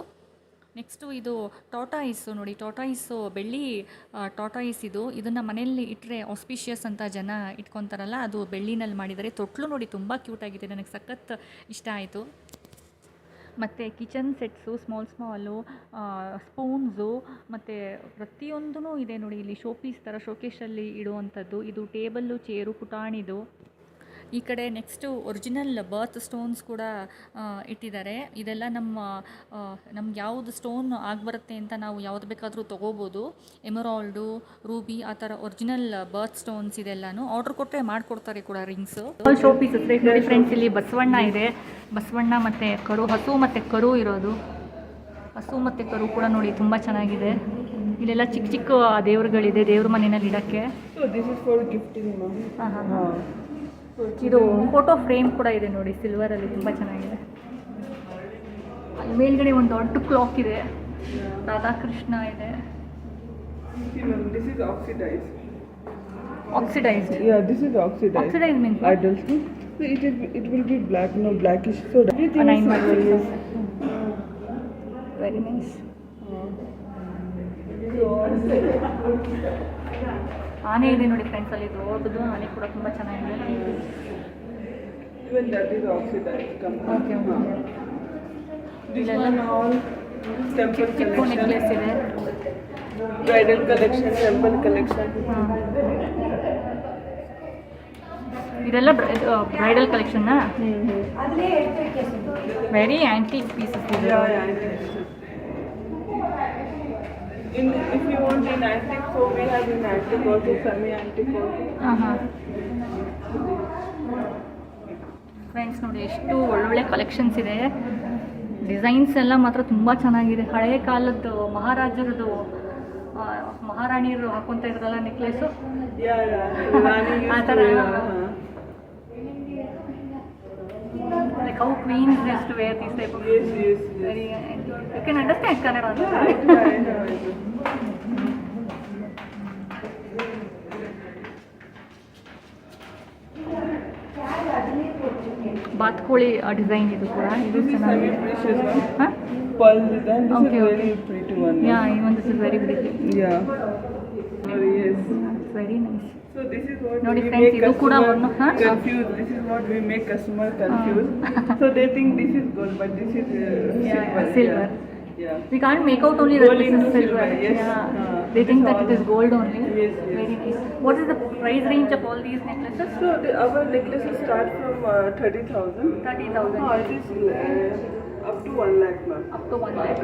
ನೆಕ್ಸ್ಟು ಇದು ಟಾಟಾಯಿಸು ನೋಡಿ, ಟಾಟಾಯಿಸು ಬೆಳ್ಳಿ ಟಾಟಾಯಿಸ್ ಇದು. ಇದನ್ನು ಮನೆಯಲ್ಲಿ ಇಟ್ಟರೆ ಆಸ್ಪಿಷಿಯಸ್ ಅಂತ ಜನ ಇಟ್ಕೊತಾರಲ್ಲ, ಅದು ಬೆಳ್ಳಿನಲ್ಲಿ ಮಾಡಿದ್ದಾರೆ. ತೊಟ್ಲು ನೋಡಿ ತುಂಬ ಕ್ಯೂಟಾಗಿದೆ, ನನಗೆ ಸಖತ್ ಇಷ್ಟ ಆಯಿತು. ಮತ್ತು ಕಿಚನ್ ಸೆಟ್ಸು, ಸ್ಮಾಲು ಸ್ಪೂನ್ಸು ಮತ್ತು ಪ್ರತಿಯೊಂದೂ ಇದೆ ನೋಡಿ. ಇಲ್ಲಿ ಶೋಪೀಸ್ ಥರ ಶೋಕೇಶಲ್ಲಿ ಇಡುವಂಥದ್ದು. ಇದು ಟೇಬಲ್ಲು, ಚೇರು, ಪುಟಾಣಿದು. ಈ ಕಡೆ ನೆಕ್ಸ್ಟು ಒರಿಜಿನಲ್ ಬರ್ತ್ ಸ್ಟೋನ್ಸ್ ಕೂಡ ಇಟ್ಟಿದ್ದಾರೆ. ಇದೆಲ್ಲ ನಮ್ಗೆ ಯಾವುದು ಸ್ಟೋನ್ ಆಗಿಬರುತ್ತೆ ಅಂತ ನಾವು ಯಾವ್ದು ಬೇಕಾದರೂ ತೊಗೋಬೋದು. ಎಮರಾಲ್ಡು, ರೂಬಿ, ಆ ಥರ ಒರಿಜಿನಲ್ ಬರ್ತ್ ಸ್ಟೋನ್ಸ್ ಇದೆಲ್ಲನೂ ಆರ್ಡ್ರ್ ಕೊಟ್ಟರೆ ಮಾಡಿಕೊಡ್ತಾರೆ ಕೂಡ. ರಿಂಗ್ಸು, ಶೋ ಪೀಸಸ್ ನೋಡಿ ಫ್ರೆಂಡ್ಸ್. ಇಲ್ಲಿ ಬಸವಣ್ಣ ಇದೆ, ಬಸವಣ್ಣ ಮತ್ತು ಕರು, ಹಸು ಮತ್ತು ಕರು ಇರೋದು. ಹಸು ಮತ್ತು ಕರು ಕೂಡ ನೋಡಿ ತುಂಬ ಚೆನ್ನಾಗಿದೆ. ಇಲ್ಲೆಲ್ಲ ಚಿಕ್ಕ ಚಿಕ್ಕ ದೇವ್ರುಗಳಿದೆ ದೇವ್ರ ಮನೆಯಲ್ಲಿ ಇಡೋಕ್ಕೆ. So this is for gifting ma'am. ಹಾಂ. ಇದು ಫೋಟೋ ಫ್ರೇಮ್ ಕೂಡ ಇದೆ ನೋಡಿ, ಸಿಲ್ವರಲ್ಲಿ ತುಂಬ ಚೆನ್ನಾಗಿದೆ. ಅಲ್ಲಿ ಮೇಲ್ಗಡೆ ಒಂದು ದೊಡ್ಡ ಕ್ಲಾಕ್ ಇದೆ, ರಾಧಾಕೃಷ್ಣ ಇದೆ. See ma'am, this is oxidized. Oxidised. Yeah, this is oxidized. Oxidise means Idols. So it will be black, no blackish. So everything is silver. Very nice. ಆನೆ ಇದೆ ನೋಡಿ ಫ್ರೆಂಡ್ಸ್, ಅಲ್ಲಿ ದೊಡ್ಡದು ಆನೆ ಕೂಡ ತುಂಬ ಚೆನ್ನಾಗಿದೆ. Even that is oxidized. Okay. This one all temple ಚಿಕ್ಕ collection. ನೆಕ್ಲೆಸ್ ಇದೆ. Bridal collection, temple collection. ಇದೆಲ್ಲ ಬ್ರೈಡಲ್ ಕಲೆಕ್ಷನ್ನಾ? ವೆರಿ ಆ್ಯಂಟಿಕ್ ಪೀಸಸ್ ಇದೆ. If you want in antique, so we have in antique also, semi-antique also. ಹಾಂ. Friends ನೋಡಿ ಎಷ್ಟು ಒಳ್ಳೊಳ್ಳೆ collections ಇದೆ. Designs ಎಲ್ಲ ಮಾತ್ರ ತುಂಬ ಚೆನ್ನಾಗಿದೆ. ಹಳೆಯ ಕಾಲದ್ದು ಮಹಾರಾಜರದು, ಮಹಾರಾಣಿಯರು ಹಾಕೊತಾ ಇದ್ರಲ್ಲ ನೆಕ್ಲೆಸು, Yeah. Rani ಆ used ಥರ. to wear, like how queens use to wear this type of. Yes. Very you can understand Kannada ಅಂತ. ಬಾತ್ಕೋಳಿ ಡಿಸೈನ್ ಇದು ಕೂಡ, ಇದು This is ಚೆನ್ನಾಗಿದೆ. semi-precious one. ಹಾಂ. Pearl design. This Okay, is okay. very pretty one. Yeah, even this is very beauty. Yeah. Yes. Very nice. So this is what ನೋಡಿ we friends, make ಇದು ಕೂಡ customer ಒಂದು, ಹಾ? confused. This is what we make customer confused. So they think this is gold, but this is silver. Yeah. We can't make out only that Gold this is into silver. silver, yes. Yeah. They think that it is gold only. Yes. Very nice. What is the price range of all these necklaces? So our necklaces start from 30,000. 30,000. It is up to 1 lakh, ma'am. Up to 1 lakh.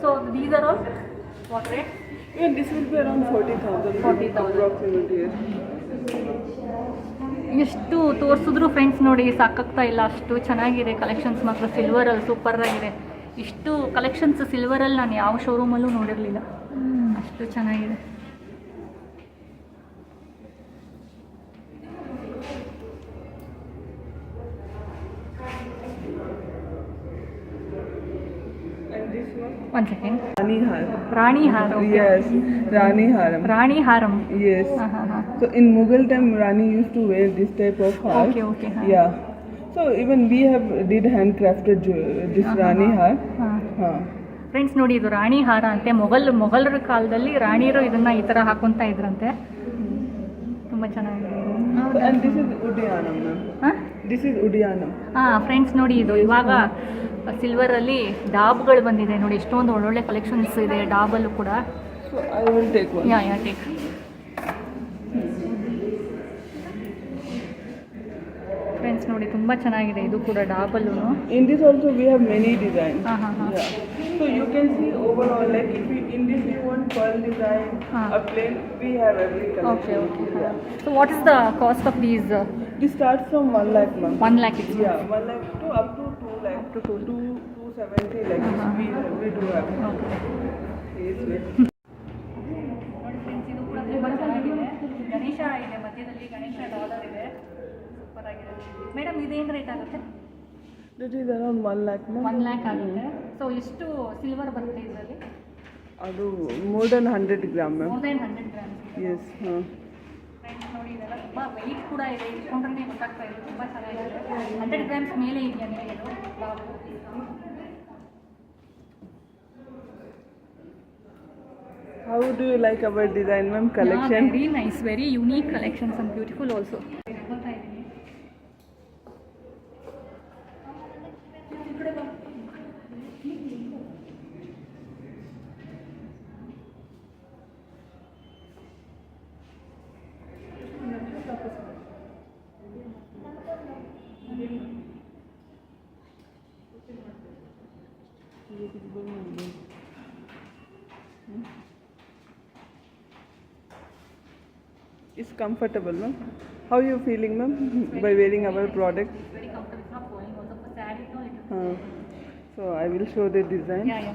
So these are all what rate? Even this will be around 40,000. 40,000. approximately. Yes. ಎಷ್ಟು ತೋರಿಸಿದ್ರು friends ನೋಡಿ ಸಾಕಾಗ್ತಾ ಇಲ್ಲ, ಅಷ್ಟು ಚೆನ್ನಾಗಿದೆ collections ಮಾತ್ರ. ಸಿಲ್ವರಲ್ಲಿ super ಆಗಿದೆ. ಇಷ್ಟು collections ಸಿಲ್ವರಲ್ಲಿ ನಾನು ಯಾವ ಶೋರೂಮಲ್ಲೂ ನೋಡಿರಲಿಲ್ಲ, ಅಷ್ಟು ಚೆನ್ನಾಗಿದೆ. And this one. One second. Rani Har. ರಾಣಿ ಹಾರ. Yes, Rani Haram. ರಾಣಿ ಹಾರಂ. Yes. ಹಾಂ ಹಾಂ ಹಾಂ. So in Mughal time, Rani used to wear this type of har. Okay okay ಹಾಂ. Yeah. So even we have did handcrafted this Rani har. ಹಾಂ. Friends ನೋಡಿ, ಇದು ರಾಣಿ ಹಾರ ಅಂತೆ. ಮೊಘಲರ ಕಾಲದಲ್ಲಿ ರಾಣಿಯರು ಇದನ್ನ ಈ ಥರ ಹಾಕೊತಾ ಇದ್ರಂತೆ. ತುಂಬ ಚೆನ್ನಾಗಿದೆ. And this is Udyanam, ma'am. ಹಾಂ This is Udyanam. ಹಾಂ ಫ್ರೆಂಡ್ಸ್ ನೋಡಿ, ಇದು ಇವಾಗ ಸಿಲ್ವರಲ್ಲಿ ಡಾಬ್ಗಳು ಬಂದಿದೆ ನೋಡಿ. ಎಷ್ಟೊಂದು ಒಳ್ಳೊಳ್ಳೆ ಕಲೆಕ್ಷನ್ಸ್ ಇದೆ ಡಾಬಲ್ಲೂ ಕೂಡ. So I will take one. Yeah take. Friends ನೋಡಿ, ತುಂಬ ಚೆನ್ನಾಗಿದೆ ಇದು ಕೂಡ ಡಾಬಲ್ಲೂ. In this also we have many designs. ಹಾಂ ಹಾಂ ಹಾಂ. Yeah. So you can see overall, like if you, in this you want pearl design, a plain, we have every okay collection. Okay. Yeah. So what is the cost of these? This starts from 1 lakh, ma'am. 1 lakh is. Yeah, 1 lakh to up to 2 lakh to 270 lakhs. We do have. Okay. Yes, yes. ನೋಡಿ friends, ಇದು ಕೂಡ ತುಂಬ ಚೆನ್ನಾಗಿದೆ. ಗಣೇಶ ಇದೆ ಮಧ್ಯದಲ್ಲಿ, Ganesha dollar ಇದೆ. Super ಆಗಿದೆ. Madam ಇದೇನು ರೇಟ್ ಆಗುತ್ತೆ? That is around 1 lakh, ma'am. 1 lac ಆಗುತ್ತೆ. ಸೊ ಎಷ್ಟು ಸಿಲ್ವರ್ ಬರುತ್ತೆ ಇದರಲ್ಲಿ? ಅದು more than 100 gram, ma'am. More than 100 grams. Yes. Friends ನೋಡಿ, ಇದೆಲ್ಲ ತುಂಬ ವೆಯ್ಟ್ ಕೂಡ ಇದೆ. ಇಟ್ಕೊಂಡ್ರೆ ಗೊತ್ತಾಗ್ತಾ ಇದೆ. ತುಂಬ ಚೆನ್ನಾಗಿದೆ. 100 ಗ್ರಾಮ್ಸ್ ಮೇಲೆ ಇದೆಯಾ ನಿಮಗೆ ಇದು Babu? How do you like our design, ma'am? Collection. Very nice, very unique collections and beautiful also. ಗೊತ್ತಾ ಇದ್ದೀನಿ. It's comfortable, ma'am. How you feeling, ma'am, by wearing our product? Very comfortable. It's not going also for sari no it. So I will show the design. Yeah yeah.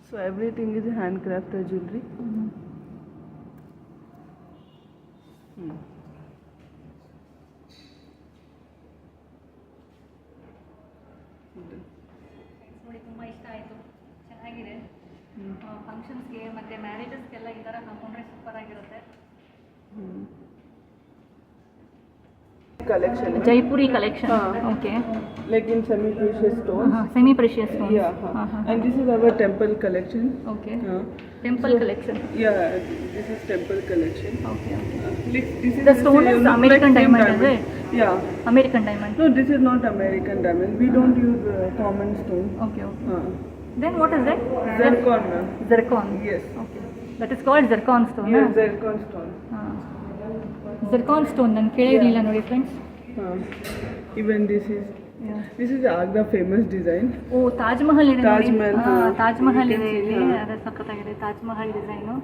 So everything is handcrafted jewelry. ನೋಡಿ, ತುಂಬ ಇಷ್ಟ ಆಯಿತು. ಚೆನ್ನಾಗಿದೆ. ಫಂಕ್ಷನ್ಸ್ಗೆ ಮತ್ತು ಮ್ಯಾರೇಜಸ್ಗೆಲ್ಲ ಈ ಥರ ಹಾಕೊಂಡ್ರೆ super ಆಗಿರುತ್ತೆ. Collection. ma'am. ಜೈಪುರಿ ಕಲೆಕ್ಷನ್. ಹಾಂ. Okay. Like in semi-precious stones. Semi precious stone. Yeah. And this is our temple collection. Okay. Uh, temple collection. yeah, this is temple collection. Okay okay. Like this is The stone is look American like same diamond, is it? Yeah. American diamond. No, this is not American diamond. We don't use common stone. Okay okay. Then what is that? Zircon, ma'am. Zircon. Yes. Okay. That is called zircon stone. Yes, zircon stone. Zircon stone ನಾನು ಕೇಳಿರಲಿಲ್ಲ ನೋಡಿ friends. Even this is Agra famous design. ಓ, ತಾಜ್ ಮಹಲ್ ಇದೆ. ತಾಜ್ ಮಹಲ್, ಹಾ. ತಾಜ್ ಮಹಲ್ ಇದೆ ಇಲ್ಲಿ. ಹಾ. ಅದೇ ಸಖತ್ತಾಗಿದೆ Taj Mahal design.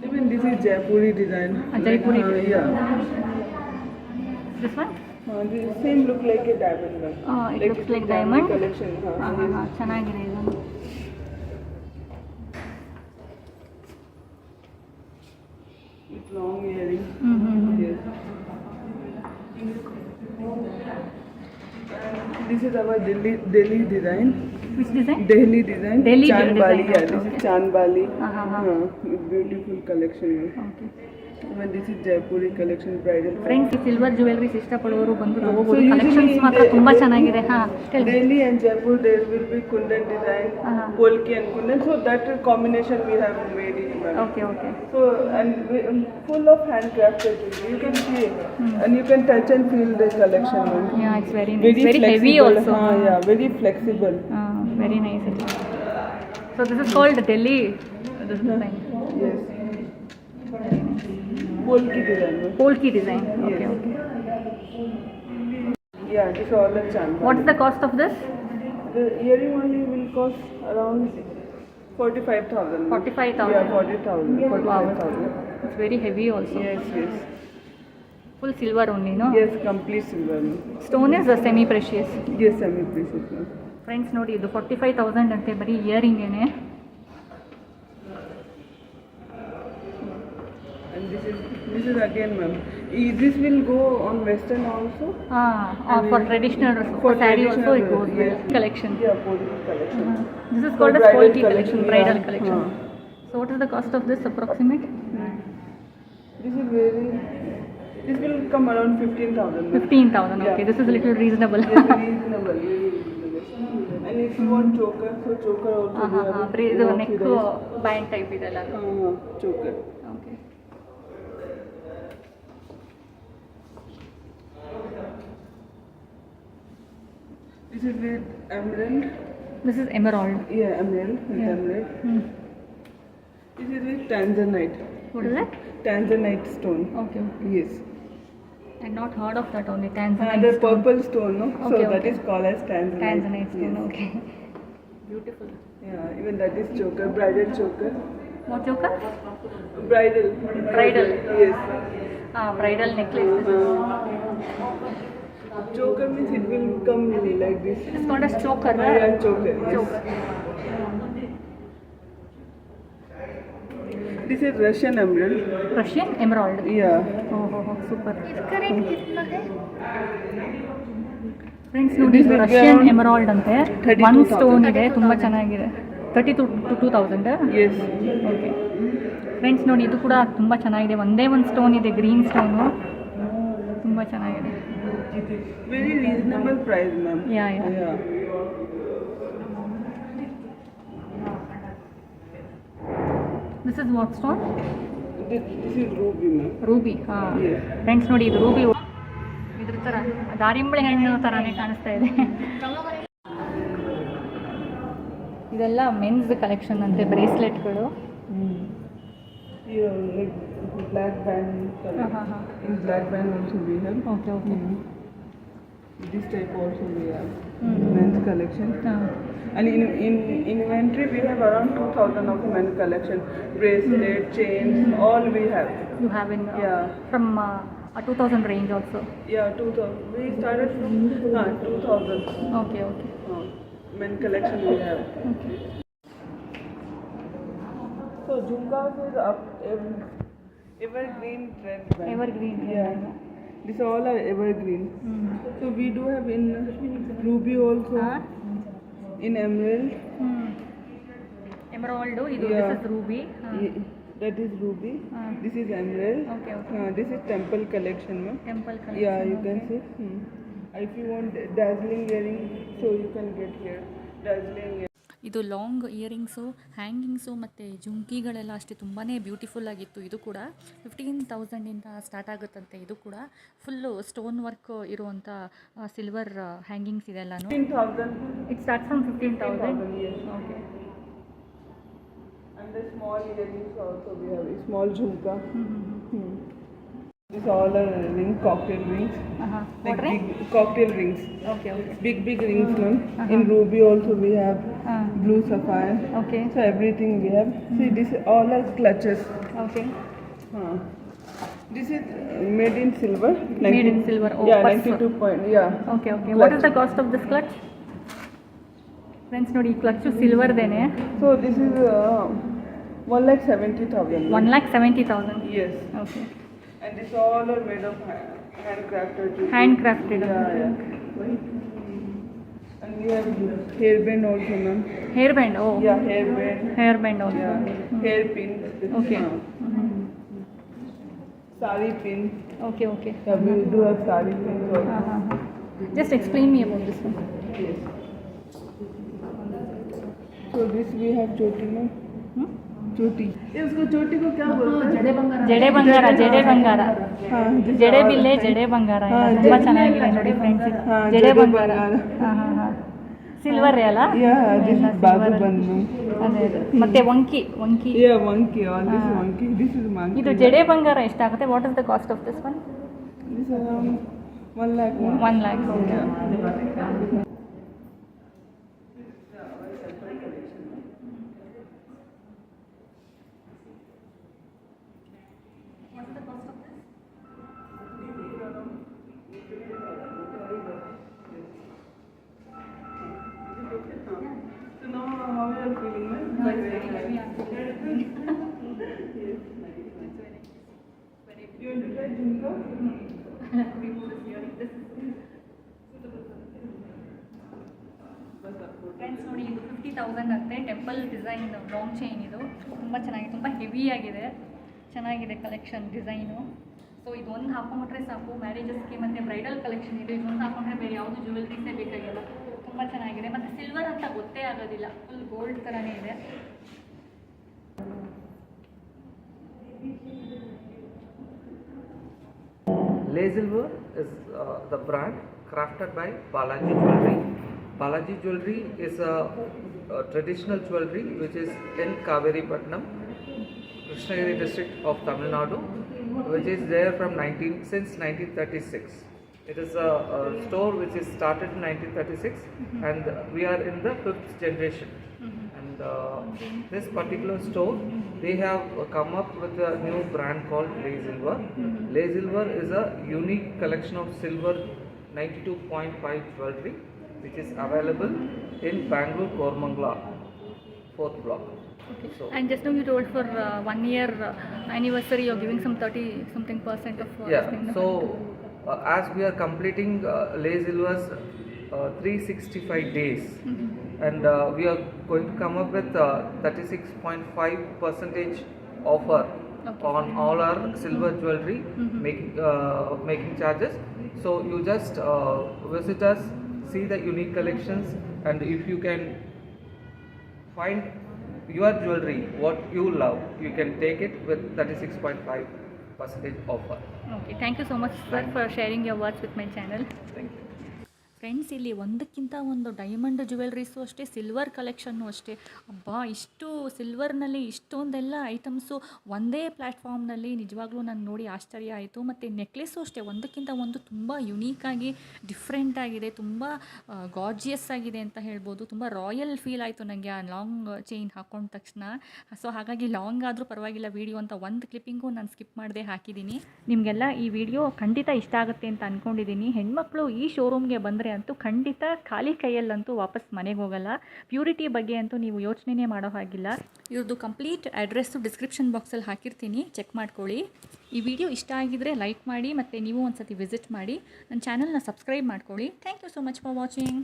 Even this is Jaipuri design. Jaipuri Like, design. yeah. This one? This same look like a diamond, ma'am. It looks like diamond. collection. ಚೆನ್ನಾಗಿದೆ ಇದು. With long earring. Yes. This is our Delhi design. Which design? Delhi design. Delhi Chandbali. design, Yeah, okay, this okay. is Chandbali. Uh-huh. With beautiful collection. Okay. Even this is Jaipuri collection bridal. Friends, silver jewelleries ಇಷ್ಟಪಡೋರು ಬಂದು So ತಗೋಬೋದು. usually collections in ಮಾತ್ರ ತುಂಬ ಚೆನ್ನಾಗಿದೆ. ಹಾಂ, Delhi and Jaipur there will be Kundan design, Polki and Kundan. So that combination we have made it, ma'am. Okay okay. So and full of handcrafted jewelry. You can see and you can touch and feel the collection, ma'am. Yeah, it's very nice, very heavy also. Yeah, very flexible. Very nice it. So this is called Delhi design. Yes. Polki design. ma'am. Polki design. Okay Yes. Okay. Yeah, this all the Chandbali. What's the cost of this? The earring only will cost around 45,000. 45,000. Yeah, 40,000. 45,000. It's very heavy also. Yes, yes. Full silver only, no? Yes, complete silver. Stone is semi precious. Yes, semi-precious. Friends ನೋಡಿ, ಇದು 45,000 ಅಂತೆ ಬರೀ ಇಯರಿಂಗೇನೆ. And This is again, ma'am. This will go on western also. For traditional for saree also it goes yes. well. Collection. Yeah, Polki collection. This is For called as bridal Polki collection, collection, bridal yeah. collection. So what is the cost of this approximate? This is very. This will come around 15,000. 15,000. Yeah. Okay, this is a little reasonable. Yes, reasonable, very reasonable. And if you want choker, so choker also. we have it. ಇದು Work neck with us. Band type ಇದೆಲ್ಲ. Choker. Okay. This is with emerald. This is emerald. Yeah, emerald. With Yeah. emerald. Hmm. This is with tanzanite. What is that? Tanzanite stone. Okay. Yes. I not heard of that only. The Tanzanite stone. purple stone, no? Okay, So that okay. is called as tanzanite. Tanzanite stone. Yes. Okay. Beautiful. Yeah, even that is choker, bridal choker. What choker? Bridal. Bridal. Yes. Bridal necklace. Choker means it will come like this. It's called as choker. Yeah, choker. Yes. Choker. This is Russian emerald. Russian emerald. Yeah. Super. Friends ನೋಡಿ This will be Russian around emerald ಅಂತೆ 32,000. ಒಂದು stone ಇದೆ ತುಂಬ ಚೆನ್ನಾಗಿದೆ 32,000. Yes. Okay friends ನೋಡಿ ಇದು ಕೂಡ ತುಂಬ ಚೆನ್ನಾಗಿದೆ ಒಂದೇ ಒಂದು ಸ್ಟೋನ್ ಇದೆ ಗ್ರೀನ್ ಸ್ಟೋನು ತುಂಬ ಚೆನ್ನಾಗಿದೆ. Very reasonable price, ma'am. Yeah. This is what stone? This is ruby, ma'am. Ruby. ಹಾಂ Yes. ಫ್ರೆಂಡ್ಸ್ ನೋಡಿ ಇದು ರೂಬಿ ಇದ್ರ ಥರ ದಾಳಿಂಬೆ ಹಣ್ಣು ಥರನೇ ಕಾಣಿಸ್ತಾ ಇದೆ. ಇದೆಲ್ಲ ಮೆನ್ಸ್ ಕಲೆಕ್ಷನ್ ಅಂತೆ ಬ್ರೇಸ್ಲೆಟ್ಗಳು. Here, like black band color. In black band also we have. Okay okay. This type also we have. Men's collection. And in inventory we have around 2,000 of men's collection. Bracelet, chains, all we have. You have in Yeah. from a 2,000 range also. Yeah, 2,000. We started from 2,000. Okay. Men collection we have. Okay. So Jhumkas is up evergreen trend. band. Evergreen. Yeah. These all are evergreen. So we do have in ruby also, in emerald. Emerald. This Yeah. is ruby. That is ruby. This is emerald. Okay. This is temple collection, ma'am. Temple collection. Yeah, you can see. If you want dazzling earring, so you can get here dazzling. ಇದು long earrings, hangings ಮತ್ತು ಜುಮ್ಕಿಗಳೆಲ್ಲ ಅಷ್ಟೇ ತುಂಬಾ beautiful ಆಗಿತ್ತು. ಇದು ಕೂಡ 15,000ಇಂದ start ಆಗುತ್ತಂತೆ. ಇದು ಕೂಡ full stone work ಇರುವಂಥ ಸಿಲ್ವರ್ ಹ್ಯಾಂಗಿಂಗ್ಸ್ ಇದೆಲ್ಲನೂ. 15,000. It starts from 15,000. Yes. Okay. And the small earrings also we have. Small jhumka. These all are rings, cocktail rings. What ring? Big cocktail rings. Okay. Big rings, ma'am. In ruby also we have blue sapphire. Okay. So everything we have. See, this all are clutches. Okay. This is made in silver. Made in silver. Oh, yeah, purse. 92 point. Yeah. Okay. What is the cost of this clutch? Friends, ನೋಡಿ ಈ clutch ಸಿಲ್ವರ್ದೇನೆ. So this is 1,70,000. 1,70,000. Yes. Okay. And this all are made of handcrafted. Handcrafted. Yeah. And we have hairband also, ma'am. Hairband. Oh. Yeah, hairband. Hairband also. Yeah. Hairpin. Okay. Sari pin. Okay. Yeah, we do have sari pins also. Just explain me about this one. Yes. So this we have choti, ma'am. चोटी ये उसको चोटी को क्या बोलते हैं? ಜಡೆ ಬಂಗಾರ. this ಜಡೆ all- ಬಿಲ್ಲೆ ಜಡೆ ಬಂಗಾರ हाँ, ತುಂಬಾ जड़े ಚೆನ್ನಾಗಿದೆ ನೋಡಿ ಫ್ರೆಂಡ್ಸ್. हाँ, ಜಡೆ जड़े ಬಂಗಾರ. बंगाल। ಸಿಲ್ವರ್ ಅಲ್ಲ? Yeah, this is babu band, ma'am. ಅದೇ ಮತ್ತೆ ವಂಕಿ. Yeah, monkey. All this monkey. This is monkey. ಇದು ಜಡೆ ಬಂಗಾರ ಎಷ್ಟಾಗುತ್ತೆ? What is the cost of this one? This around 1 lakh. ma'am. 1 lakh. So now how you are feeling, ma'am? Yes. Temple design long chain ಇದು ತುಂಬ ಚೆನ್ನಾಗಿದೆ, ತುಂಬ ಹೆವಿಯಾಗಿದೆ, ಚೆನ್ನಾಗಿದೆ collection design. So ಇದು ಒಂದು ಹಾಕೊಂಡ್ಬಿಟ್ರೆ ಸಾಕು ಮ್ಯಾರೇಜಸ್ಗೆ ಮತ್ತು ಬ್ರೈಡಲ್ ಕಲೆಕ್ಷನ್ ಇದೆ. ಇದೊಂದು ಹಾಕೊಂಡ್ರೆ ಬೇರೆ ಯಾವುದು ಜ್ಯುವೆಲ್ರೀಸೇ ಬೇಕಾಗಿಲ್ಲ. ತುಂಬ ಚೆನ್ನಾಗಿದೆ ಮತ್ತು ಸಿಲ್ವರ್ ಅಂತ ಗೊತ್ತೇ ಆಗೋದಿಲ್ಲ, ಫುಲ್ ಗೋಲ್ಡ್ ಥರನೇ ಇದೆ. Lazilver is the brand crafted by Balaji Jewelry. Balaji Jewelry is a traditional jewelry which is in Kaveri Patnam, Krishnagiri district of Tamil Nadu, which is there from since 1936. It is a store which is started in 1936 and we are in the 5th generation. And this particular store, they have come up with a new brand called Lazilver. Lazilver is a unique collection of silver 92.5 jewelry which is available in Bangalore, Kormangala, 4th block. Okay. So, And just now you told for 1 year anniversary you're giving some 30% of yeah, this thing. so as we are completing Lazilver's 365 days and we are going to come up with 36.5% offer on all our silver jewelry making charges. So you just visit us, see the unique collections, and if you can find your jewelry what you love, you can take it with 36.5% offer. Okay, thank you so much sir for sharing your words with my channel. Thank you. Friends, ಇಲ್ಲಿ ಒಂದಕ್ಕಿಂತ ಒಂದು diamond jewelleries ಅಷ್ಟೇ, silver collection ಅಷ್ಟೇ. ಅಬ್ಬಾ, ಇಷ್ಟು ಸಿಲ್ವರ್ನಲ್ಲಿ ಇಷ್ಟೊಂದೆಲ್ಲ items ಒಂದೇ ಪ್ಲ್ಯಾಟ್ಫಾರ್ಮ್ನಲ್ಲಿ ನಿಜವಾಗ್ಲೂ ನಾನು ನೋಡಿ ಆಶ್ಚರ್ಯ ಆಯಿತು. ಮತ್ತು ನೆಕ್ಲೆಸ್ಸು ಅಷ್ಟೇ, ಒಂದಕ್ಕಿಂತ ಒಂದು ತುಂಬ ಯುನೀಕಾಗಿ ಡಿಫ್ರೆಂಟಾಗಿದೆ, ತುಂಬ ಗಾರ್ಜಿಯಸ್ ಆಗಿದೆ ಅಂತ ಹೇಳ್ಬೋದು. ತುಂಬ ರಾಯಲ್ ಫೀಲ್ ಆಯಿತು ನನಗೆ ಆ ಲಾಂಗ್ ಚೈನ್ ಹಾಕ್ಕೊಂಡ ತಕ್ಷಣ. ಸೊ ಹಾಗಾಗಿ ಲಾಂಗ್ ಆದರೂ ಪರವಾಗಿಲ್ಲ ವಿಡಿಯೋ ಅಂತ ಒಂದು ಕ್ಲಿಪ್ಪಿಂಗು ನಾನು ಸ್ಕಿಪ್ ಮಾಡದೆ ಹಾಕಿದ್ದೀನಿ. ನಿಮಗೆಲ್ಲ ಈ ವಿಡಿಯೋ ಖಂಡಿತ ಇಷ್ಟ ಆಗುತ್ತೆ ಅಂತ ಅಂದ್ಕೊಂಡಿದ್ದೀನಿ. ಹೆಣ್ಮಕ್ಳು ಈ ಶೋರೂಮ್ಗೆ ಬಂದರೆ ಅಂತೂ ಖಂಡಿತ ಖಾಲಿ ಕೈಯಲ್ಲಂತೂ ವಾಪಸ್ ಮನೆಗೆ ಹೋಗಲ್ಲ. ಪ್ಯೂರಿಟಿ ಬಗ್ಗೆ ಅಂತೂ ನೀವು ಯೋಚನೆ ಮಾಡೋ ಹಾಗಿಲ್ಲ. ಇವ್ರದ್ದು ಕಂಪ್ಲೀಟ್ ಅಡ್ರೆಸ್ಸು ಡಿಸ್ಕ್ರಿಪ್ಷನ್ ಬಾಕ್ಸಲ್ಲಿ ಹಾಕಿರ್ತೀನಿ, ಚೆಕ್ ಮಾಡ್ಕೊಳ್ಳಿ. ಈ ವಿಡಿಯೋ ಇಷ್ಟ ಆಗಿದ್ದರೆ ಲೈಕ್ ಮಾಡಿ, ಮತ್ತು ನೀವು ಒಂದು ಸತಿ ವಿಸಿಟ್ ಮಾಡಿ, ನನ್ನ ಚಾನಲ್ನ ಸಬ್ಸ್ಕ್ರೈಬ್ ಮಾಡ್ಕೊಳ್ಳಿ. Thank you so much for watching.